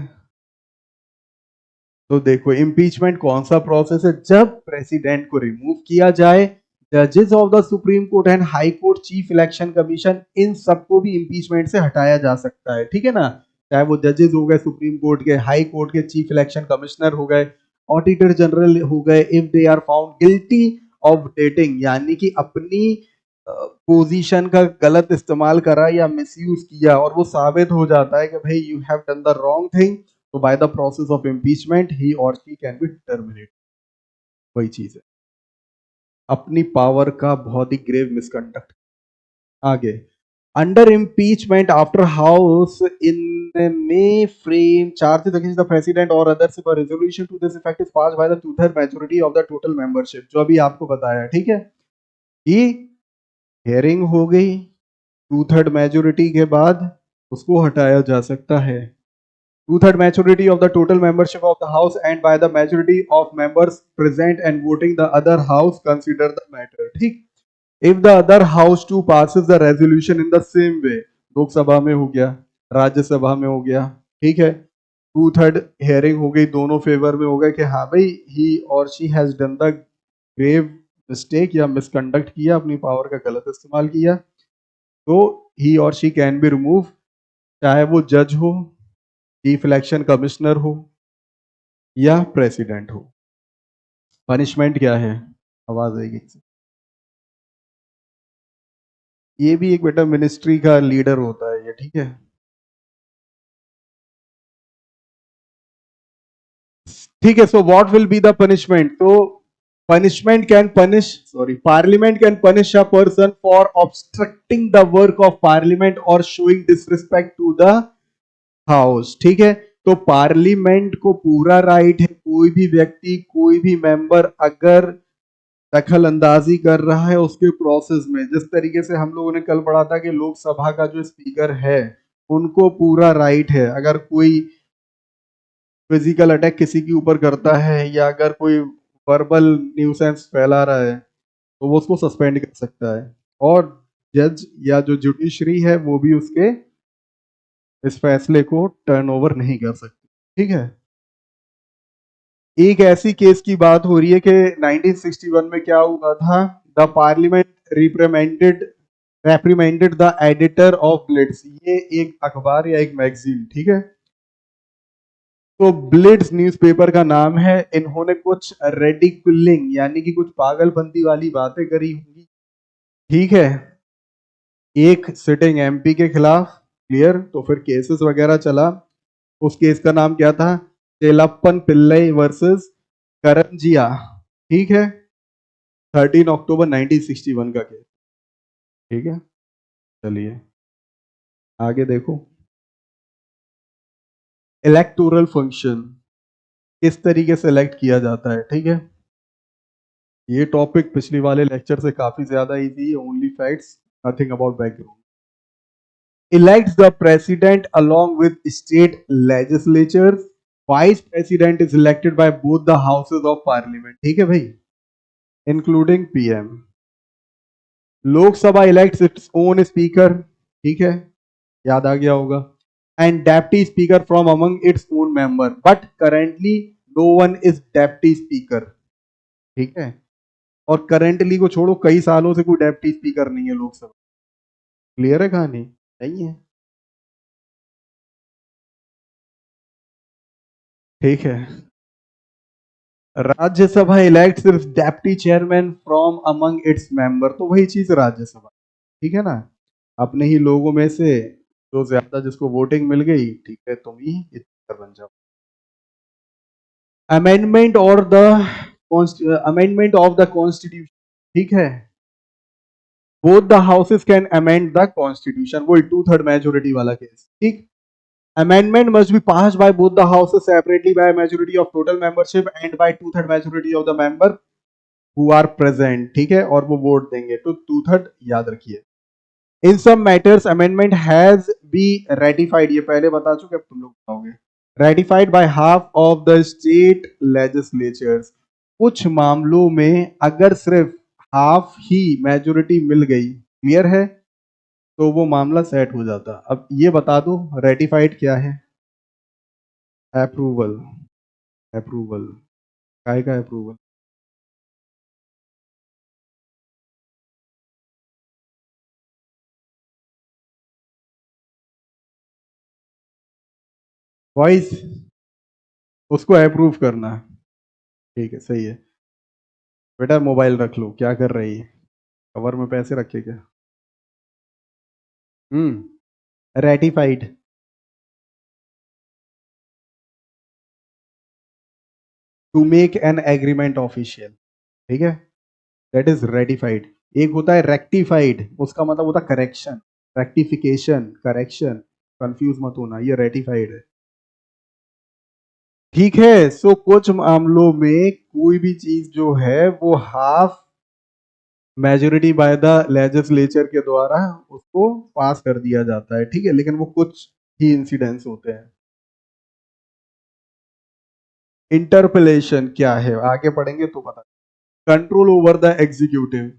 तो देखो इम्पीचमेंट कौन सा प्रोसेस है, जब प्रेसिडेंट को रिमूव किया जाए। जजेस of the supreme court and high court, chief election commission, इन सबको भी इम्पीचमेंट से हटाया जा सकता है, ठीक है ना। चाहे वो जजेस हो गए सुप्रीम कोर्ट के, हाई कोर्ट के चीफ इलेक्शन कमिश्नर हो गए, ऑडिटर जनरल हो गए, if they are found guilty of dating, यानी कि अपनी पोजीशन का गलत इस्तेमाल करा या मिसयूज किया और वो साबित हो जाता है कि भाई you have done the wrong thing, तो by the process of impeachment ही और शी कैन बी टर्मिनेट। वही चीज है, अपनी पावर का बहुत ही ग्रेव मिसकंडक्ट। आगे, under impeachment after house in may frame charges against the president और others if a resolution to this effect is passed by the 2/3 majority of the total membership, जो अभी आपको बताया, ठीक है। ये हियरिंग हो गई, 2/3 मेजॉरिटी के बाद उसको हटाया जा सकता है। 2/3 majority of the total membership of the house and by the majority of members present and voting the other house consider the matter, ठीक। if the other house too passes the resolution in the same way, Lok Sabha में हो गया, राज्यसभा में हो गया, ठीक है। 2/3 हेयरिंग हो गई, दोनों फेवर में हो गए कि हाँ भाई ही और she has done the grave mistake या मिसकंडक्ट किया, अपनी पावर का गलत इस्तेमाल किया, तो ही और शी कैन बी रिमूव, चाहे वो जज हो, चीफ इलेक्शन कमिश्नर हो या प्रेसिडेंट हो। पनिशमेंट क्या है, आवाज आएगी। ये भी एक बेटा मिनिस्ट्री का लीडर होता है ये, ठीक है। ठीक है, so what will be the punishment, तो punishment can punish sorry parliament can punish a person for obstructing the work of parliament or showing disrespect to the house, ठीक है। तो पार्लियामेंट को पूरा राइट है, कोई भी व्यक्ति, कोई भी मेंबर अगर दखल अंदाजी कर रहा है उसके प्रोसेस में, जिस तरीके से हम लोगों ने कल पढ़ा था कि लोकसभा का जो स्पीकर है उनको पूरा राइट है, अगर कोई फिजिकल अटैक किसी के ऊपर करता है या अगर कोई वर्बल न्यूसेंस फैला रहा है तो वो उसको सस्पेंड कर सकता है, और जज या जो जुडिशरी है वो भी उसके इस फैसले को टर्न ओवर नहीं कर सकती, ठीक है। एक ऐसी केस की बात हो रही है कि 1961 में क्या हुआ था, the parliament reprimanded the editor of Blitz, ये एक अखबार या एक मैगजीन, ठीक है। तो ब्लिट्स न्यूज़पेपर का नाम है, इन्होंने कुछ रेडिकुलिंग यानी कि कुछ पागलपंती वाली बातें करी होंगी, ठीक है, एक सिटिंग एमपी के खिलाफ, क्लियर। तो फिर केसेस वगैरह चला, उस केस का नाम क्या था, चेलप्पन पिल्लई वर्सेस करंजिया, ठीक है। 13 अक्टूबर 1961 का केस, ठीक है। चलिए आगे देखो, इलेक्टोरल फंक्शन किस तरीके से इलेक्ट किया जाता है, ठीक है। ये टॉपिक पिछली वाले लेक्चर से काफी ज्यादा इजी है, only facts, nothing about background. Elects the president along with state legislatures. Vice president is elected by both the houses of parliament, ठीक है भाई, including PM. Lok Sabha elects its own speaker, ठीक है, याद आ गया होगा, and deputy speaker from among its own member, but currently no one is deputy speaker, ठीक है। और करेंटली को छोड़ो, कई सालों से कोई डेप्टी स्पीकर नहीं है लोकसभा, क्लियर है कहानी, नहीं है, ठीक है। राज्यसभा इलेक्ट सिर्फ deputy chairman from among its member, तो वही चीज राज्यसभा, ठीक है ना, अपने ही लोगों में से जो ज्यादा जिसको वोटिंग मिल गई, ठीक है, तुम ही स्पीकर बन जाओ। अमेंडमेंट और the amendment of the constitution, ठीक है, both the houses can amend the constitution, वो 2/3 मेजोरिटी वाला केस, ठीक। Amendment must be passed by both the houses separately by a majority of total membership and by 2/3 majority of the member who are present, ठीक है, और वो वोट देंगे, तो 2/3 याद रखिए। In some matters amendment has be ratified, ये पहले बता चुके, अब तुम लोग बताओगे, ratified by half of the state legislatures, कुछ मामलों में अगर सिर्फ हाफ ही मेजोरिटी मिल गई, क्लियर है, तो वो मामला सेट हो जाता। अब ये बता दो रेटिफाइड क्या है? अप्रूवल। अप्रूवल काय का अप्रूवल? वॉइस, उसको अप्रूव करना है। ठीक है, सही है। बेटा मोबाइल रख लो, क्या कर रही है? कवर में पैसे रखे क्या? Ratified. To make an agreement official, ठीक है, दैट इज रेटिफाइड। एक होता है रेक्टिफाइड, उसका मतलब होता है करेक्शन, रेक्टिफिकेशन, करेक्शन, कंफ्यूज मत होना, ये रेटिफाइड है। ठीक है, सो कुछ मामलों में कोई भी चीज जो है वो half majority by the legislature के द्वारा उसको पास कर दिया जाता है, ठीक है, लेकिन वो कुछ ही इंसिडेंट्स होते हैं। इंटरपेलेशन क्या है आगे पढ़ेंगे तो पता। कंट्रोल ओवर द एग्जीक्यूटिव,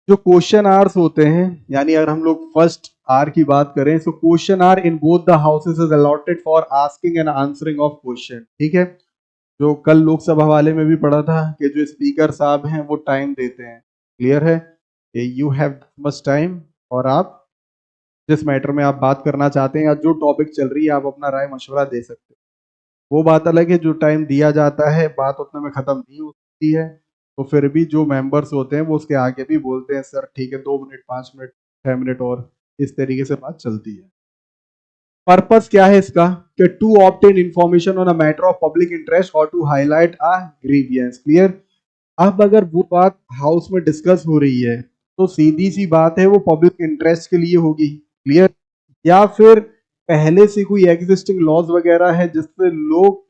जो क्वेश्चन आर्स होते हैं, यानी अगर हम लोग फर्स्ट आर की बात करें, so question are in both the houses is allotted for asking and answering of question, ठीक है। जो कल लोकसभा वाले में भी पढ़ा था कि जो स्पीकर साहब हैं वो टाइम देते हैं, क्लियर है, यू हैव मच टाइम, और आप जिस मैटर में आप बात करना चाहते हैं या जो टॉपिक चल रही है आप अपना राय मशवरा दे सकते हो। वो बात अलग है, जो टाइम दिया जाता है बात उतने में खत्म नहीं होती है, तो फिर भी जो मेंबर्स होते हैं वो उसके आगे भी बोलते हैं सर ठीक है 2 मिनट, 5 मिनट, 6 मिनट, और इस तरीके से बात चलती है। पर्पस क्या है इसका? कि to obtain information on a matter of public interest और to highlight a grievance, clear. अब अगर वो बात हाउस में डिस्कस हो रही है तो सीधी सी बात है वो पब्लिक इंटरेस्ट के लिए होगी, क्लियर, या फिर पहले से कोई एग्जिस्टिंग लॉज वगैरह है जिससे लोग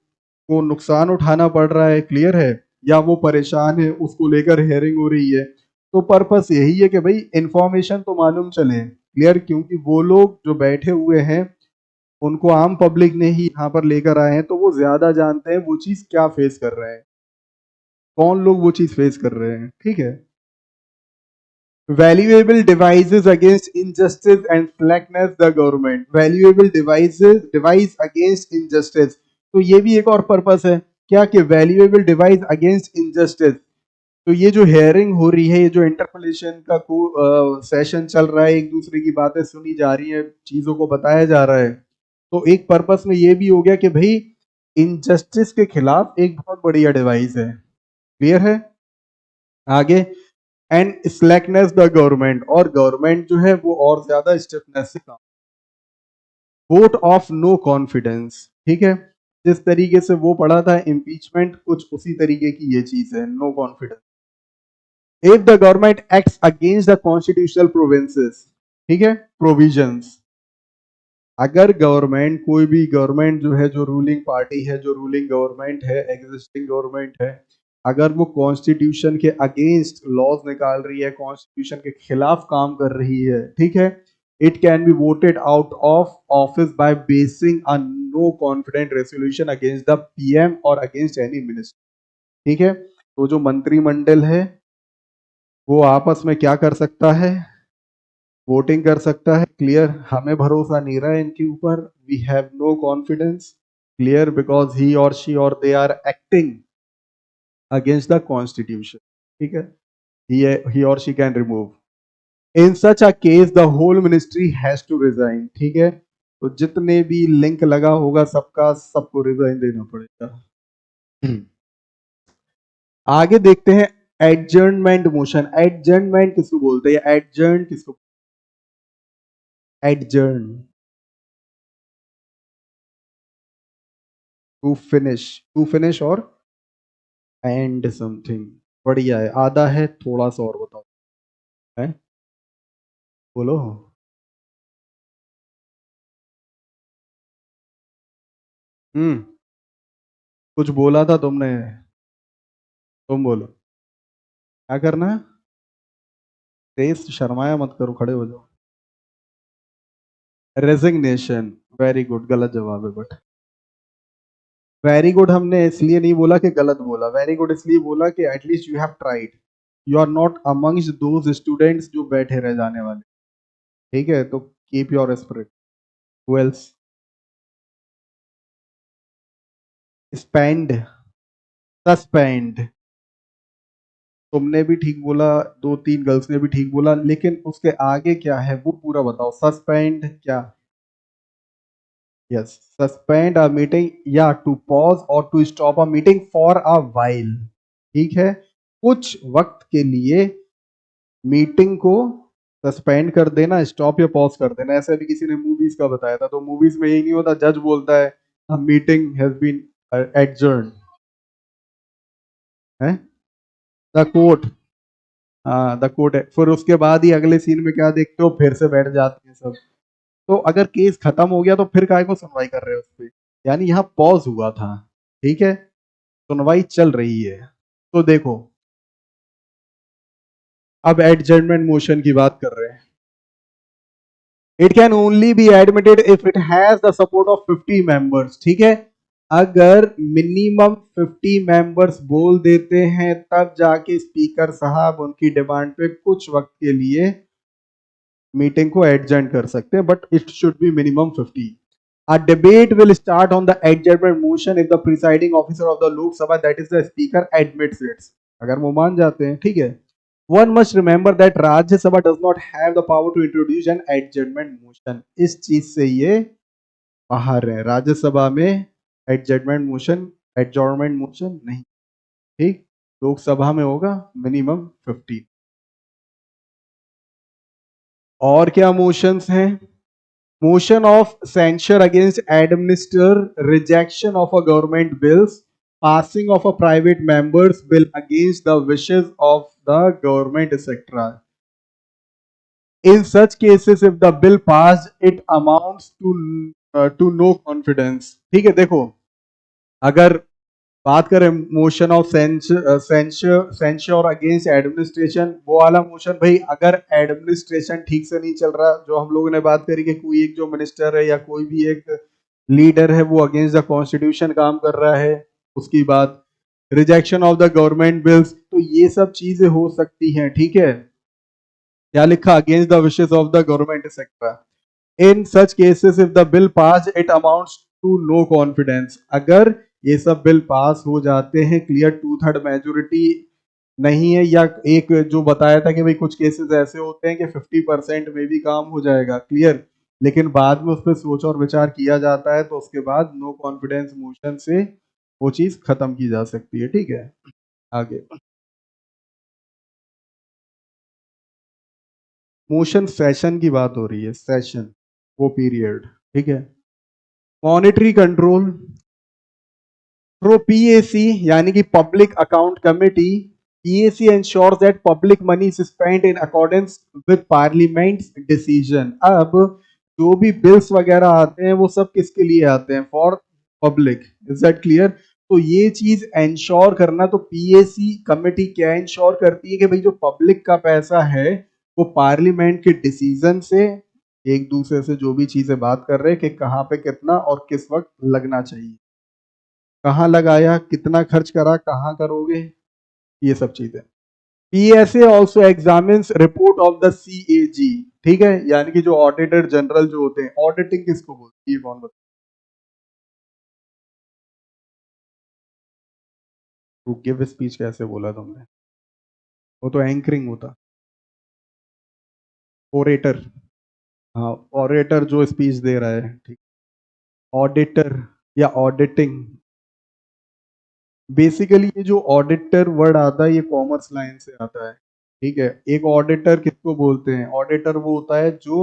को नुकसान उठाना पड़ रहा है, क्लियर है, या वो परेशान है उसको लेकर हेयरिंग हो रही है, तो पर्पस यही है कि भाई इंफॉर्मेशन तो मालूम चले, क्लियर, क्योंकि वो लोग जो बैठे हुए हैं उनको आम पब्लिक ने ही यहाँ पर लेकर आए हैं, तो वो ज्यादा जानते हैं वो चीज क्या फेस कर रहे हैं, कौन लोग वो चीज फेस कर रहे हैं, ठीक है। Valuable devices against injustice and slackness the government, valuable devices, device against injustice, तो ये भी एक और पर्पस है क्या कि वैल्यूएबल डिवाइस अगेंस्ट इनजस्टिस। तो ये जो हेयरिंग हो रही है, ये जो इंटरपेलेशन का सेशन चल रहा है, एक दूसरे की बातें सुनी जा रही है, चीजों को बताया जा रहा है, तो एक पर्पस में ये भी हो गया कि भाई इनजस्टिस के खिलाफ एक बहुत बढ़िया डिवाइस है, क्लियर है। आगे, एंड स्लैकनेस द गवर्नमेंट, और गवर्नमेंट जो है वो और ज्यादा स्टिफनेस से काम। वोट ऑफ नो कॉन्फिडेंस, ठीक है, जिस तरीके से वो पढ़ा था इम्पीचमेंट, कुछ उसी तरीके की ये चीज है, no confidence. If the government acts against the constitutional provinces, ठीक है, प्रोविजंस, अगर गवर्नमेंट, कोई भी गवर्नमेंट जो है, जो रूलिंग पार्टी है, जो रूलिंग गवर्नमेंट है, एग्जिस्टिंग गवर्नमेंट है, अगर वो कॉन्स्टिट्यूशन के अगेंस्ट लॉज निकाल रही है, कॉन्स्टिट्यूशन के खिलाफ काम कर रही है, ठीक है, it can be voted out of office by basing a no confident resolution against the PM or against any minister, ठीक है। तो जो मंत्रिमंडल है वो आपस में क्या कर सकता है? वोटिंग कर सकता है, क्लियर। हमें भरोसा नहीं रहा है इनके ऊपर, we have no confidence, clear, because he और she or they are acting against the constitution, ठीक है, he or she can remove in such a case the whole ministry has to resign, ठीक है। तो जितने भी लिंक लगा होगा सबका सबको रिजाइन देना पड़ेगा। आगे देखते हैं एडजर्नमेंट मोशन। एडजर्नमेंट किसको बोलते हैं? एडजर्न किसको? एडजर्न, टू फिनिश और एंड समथिंग, बढ़िया है, आधा है, थोड़ा सा और बताओ है, बोलो। हम्म, कुछ बोला था तुमने, तुम बोलो क्या करना है। तेज शर्माया मत करो, खड़े हो जाओ। रेजिग्नेशन, वेरी गुड, गलत जवाब है बट वेरी गुड हमने इसलिए नहीं बोला कि गलत बोला, वेरी गुड इसलिए बोला कि at least you have tried, you are not amongst those students जो बैठे रह जाने वाले, ठीक है, तो keep your spirit. Who else? Spend, suspend, तुमने भी ठीक बोला, दो तीन गर्ल्स ने भी ठीक बोला, लेकिन उसके आगे क्या है वो पूरा बताओ। सस्पेंड क्या? यस, सस्पेंड अ मीटिंग या to pause or to stop a meeting for a while, ठीक है, कुछ वक्त के लिए मीटिंग को सस्पेंड कर देना, स्टॉप या पॉज कर देना। ऐसा भी किसी ने मूवीज का बताया था, तो मूवीज में यही नहीं होता, जज बोलता है मीटिंग हैज बीन एडजर्न, है द कोर्ट, हाँ द कोर्ट है, फिर उसके बाद ही अगले सीन में क्या देखते हो, फिर से बैठ जाते हैं सब। तो अगर केस खत्म हो गया तो फिर काय को सुनवाई कर रहे हो उस पे? यानी यहाँ पॉज हुआ था, ठीक है, सुनवाई चल रही है। तो देखो, अब एडजर्नमेंट मोशन की बात कर रहे हैं। It can only be admitted if it has the support of 50 members, ठीक है, अगर मिनिमम 50 मेंबर्स बोल देते हैं तब जाके स्पीकर साहब उनकी डिमांड पे कुछ वक्त के लिए मीटिंग को एडजर्न कर सकते हैं, but it should be minimum 50। A debate will start on the adjournment motion if the presiding officer of the Lok Sabha, that is the speaker, admits it. अगर वो मान जाते हैं, ठीक है। One must remember that Rajya Sabha does not have the power to introduce an adjournment motion. इस चीज से ये बाहर है, राज्यसभा में एडजॉर्नमेंट मोशन नहीं, ठीक, लोकसभा में होगा मिनिमम 50। और क्या मोशंस हैं? Motion of censure against administer rejection of a government bills, passing of a private member's bill against the wishes of the government, etc. In such cases, if the bill passed, it amounts to no confidence. ठीक है, देखो, अगर बात करें motion of censure against administration, वो वाला मोशन, भाई अगर एडमिनिस्ट्रेशन ठीक से नहीं चल रहा, जो हम लोगों ने बात करी कि कोई एक जो मिनिस्टर है या कोई भी एक लीडर है वो अगेंस्ट द कॉन्स्टिट्यूशन काम कर रहा है, उसकी बात, rejection of the government bills, तो ये सब चीजें हो सकती हैं, ठीक है। क्या लिखा? Against the wishes of the government et cetera. In such cases if the bill pass it amounts to no confidence, अगर ये सब बिल पास हो जाते हैं, क्लियर 2/3 मेजोरिटी नहीं है, या एक जो बताया था कि भाई कुछ केसेस ऐसे होते हैं कि 50% में भी काम हो जाएगा, क्लियर, लेकिन बाद में उस पर सोच और विचार किया जाता है, तो उसके बाद नो कॉन्फिडेंस मोशन से वो चीज खत्म की जा सकती है, ठीक है। आगे मोशन सेशन की बात हो रही है, सेशन वो पीरियड, ठीक है। मॉनिटरी कंट्रोल थ्रू पीएसी यानी कि public account committee, PAC ensures that public money is spent in accordance with parliament's decision। अब जो भी बिल्स वगैरह आते हैं वो सब किसके लिए आते हैं? For public, is that clear? तो ये चीज इंश्योर करना, तो पीएसी कमेटी क्या इंश्योर करती है कि भाई जो पब्लिक का पैसा है वो पार्लियामेंट के डिसीजन से, एक दूसरे से जो भी चीजें बात कर रहे हैं कि कहाँ पे कितना और किस वक्त लगना चाहिए, कहाँ लगाया, कितना खर्च करा, कहाँ करोगे, ये सब चीजें। PSA also examines report of the CAG, ठीक है, यानी कि जो ऑडिटर जनरल जो होते हैं, ऑडिटिंग किसको बोलती है, कौन बताए? टू गिव स्पीच कैसे बोला तुमने? वो तो एंकरिंग होता, ओरेटर, हाँ ऑरेटर जो स्पीच दे रहा है, ठीक। ऑडिटर या ऑडिटिंग, बेसिकली ये जो ऑडिटर वर्ड आता है ये कॉमर्स लाइन से आता है, ठीक है। एक ऑडिटर किसको बोलते हैं? ऑडिटर वो होता है जो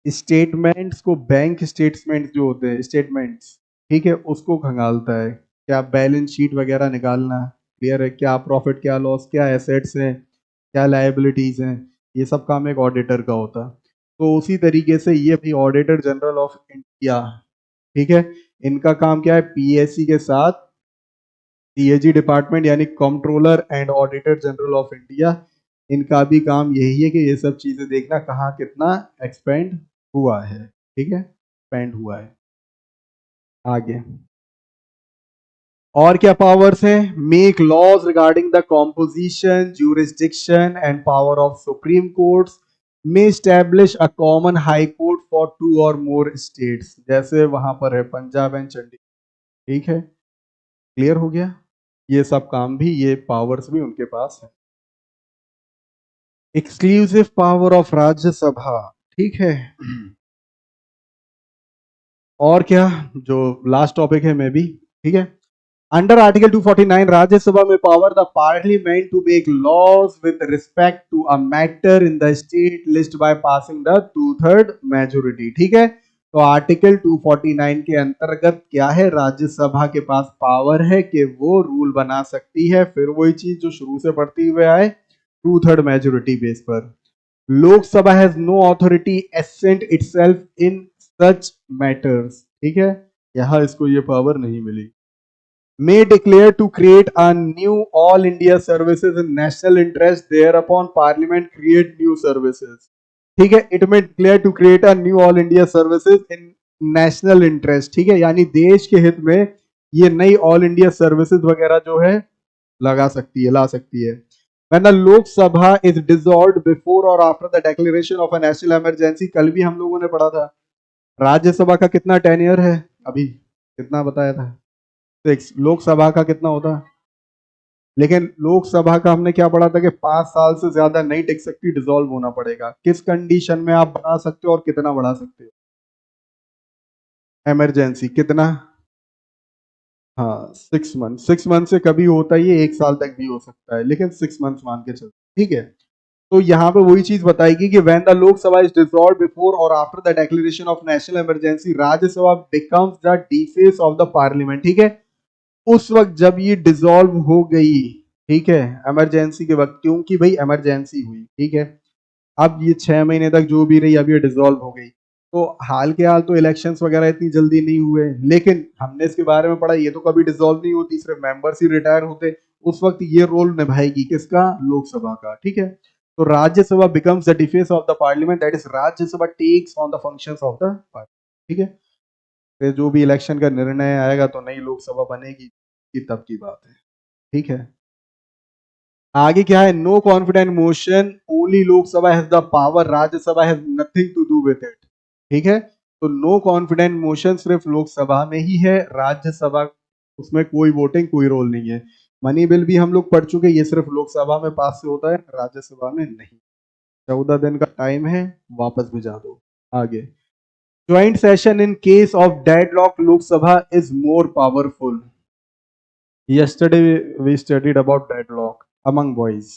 स्टेटमेंट्स को, बैंक स्टेटमेंट्स जो होते हैं, स्टेटमेंट्स, ठीक है, उसको खंगालता है, क्या बैलेंस शीट वगैरह निकालना, क्लियर है, क्या प्रॉफिट क्या लॉस, क्या एसेट्स हैं, क्या लायबिलिटीज हैं, ये सब काम एक ऑडिटर का होता है। तो उसी तरीके से ये भी ऑडिटर जनरल ऑफ इंडिया, ठीक है, इनका काम क्या है? पीएससी के साथ सीएजी डिपार्टमेंट यानी controller and auditor general of India, इनका भी काम यही है कि ये सब चीजें देखना कहाँ कितना एक्सपेंड हुआ है, ठीक है, एक्सपेंड हुआ है। आगे और क्या पावर्स हैं? Make laws regarding the composition, jurisdiction and power of supreme courts, में establish a common high court for 2 or more states, जैसे वहां पर है पंजाब एंड चंडीगढ़। ठीक है, क्लियर हो गया? ये सब काम भी, ये पावर्स भी उनके पास है। Exclusive power of Rajya Sabha. ठीक है, और क्या, जो लास्ट टॉपिक है मैं भी, ठीक है। अंडर आर्टिकल 249 राज्यसभा में power the parliament to make laws with respect to a matter in the state list by passing the 2/3 majority. ठीक है, तो आर्टिकल 249 के अंतर्गत क्या है, राज्यसभा के पास पावर है कि वो रूल बना सकती है, फिर वही चीज जो शुरू से पढ़ते हुए आए, 2/3 मेजोरिटी बेस पर। Lok Sabha has no authority assent itself in such matters. ठीक है, यहां इसको ये पावर नहीं मिली। May declare to create a new all India services in national interest, thereupon Parliament create new services. ठीक है, it may declare to create a new all India services in national interest. ठीक है, यानी देश के हित में ये नई ऑल इंडिया सर्विसेज वगैरह जो है लगा सकती है, ला सकती है। When the Lok Sabha is dissolved before or after the declaration of a national emergency, कल भी हम लोगों ने पढ़ा था राज्यसभा का कितना टेन्योर है, अभी कितना बताया था, 6। लोकसभा का कितना होता है? लेकिन लोकसभा का हमने क्या पढ़ा था कि 5 साल से ज्यादा नहीं टिक सकती, डिसॉल्व होना पड़ेगा। किस कंडीशन में आप बढ़ा सकते हो और कितना बढ़ा सकते हो? इमरजेंसी कितना? हाँ, 6 मंथ। 6 मंथ से कभी होता ही है, 1 साल तक भी हो सकता है, लेकिन 6 मंथ मान के चलते। ठीक है, तो यहाँ पे वही चीज बताएगी कि when the Lok Sabha is dissolve before और after the declaration of national emergency, Rajya Sabha becomes the defence of the parliament. ठीक है, उस वक्त जब ये डिसॉल्व हो गई, ठीक है, इमरजेंसी के वक्त, क्योंकि भाई इमरजेंसी हुई, ठीक है, अब ये 6 महीने तक जो भी रही, अब ये डिसॉल्व हो गई। तो हाल के हाल तो इलेक्शंस वगैरह इतनी जल्दी नहीं हुए, लेकिन हमने इसके बारे में पढ़ा, ये तो कभी डिसॉल्व नहीं होती, सिर्फ मेंबर्स ही रिटायर होते। उस वक्त ये रोल निभाएगी किसका? लोकसभा का। ठीक है, तो Rajya Sabha becomes the defence of the parliament, that is Rajya Sabha takes on the functions of the parliament. ठीक है, फिर जो भी इलेक्शन का निर्णय आएगा तो नई लोकसभा बनेगी, की तब की बात है। ठीक है, आगे क्या है? No confident motion, only Lok Sabha has the power, Rajya Sabha has nothing to do with it. ठीक है, तो नो कॉन्फिडेंट मोशन सिर्फ लोकसभा में ही है, राज्यसभा उसमें कोई वोटिंग, कोई रोल नहीं है। मनी बिल भी हम लोग पढ़ चुके, ये सिर्फ लोकसभा में पास से होता है, राज्यसभा में नहीं। 14 दिन का टाइम है, वापस भिजा दो। आगे, joint session in case of deadlock Lok Sabha is more powerful. Yesterday we studied about deadlock among boys.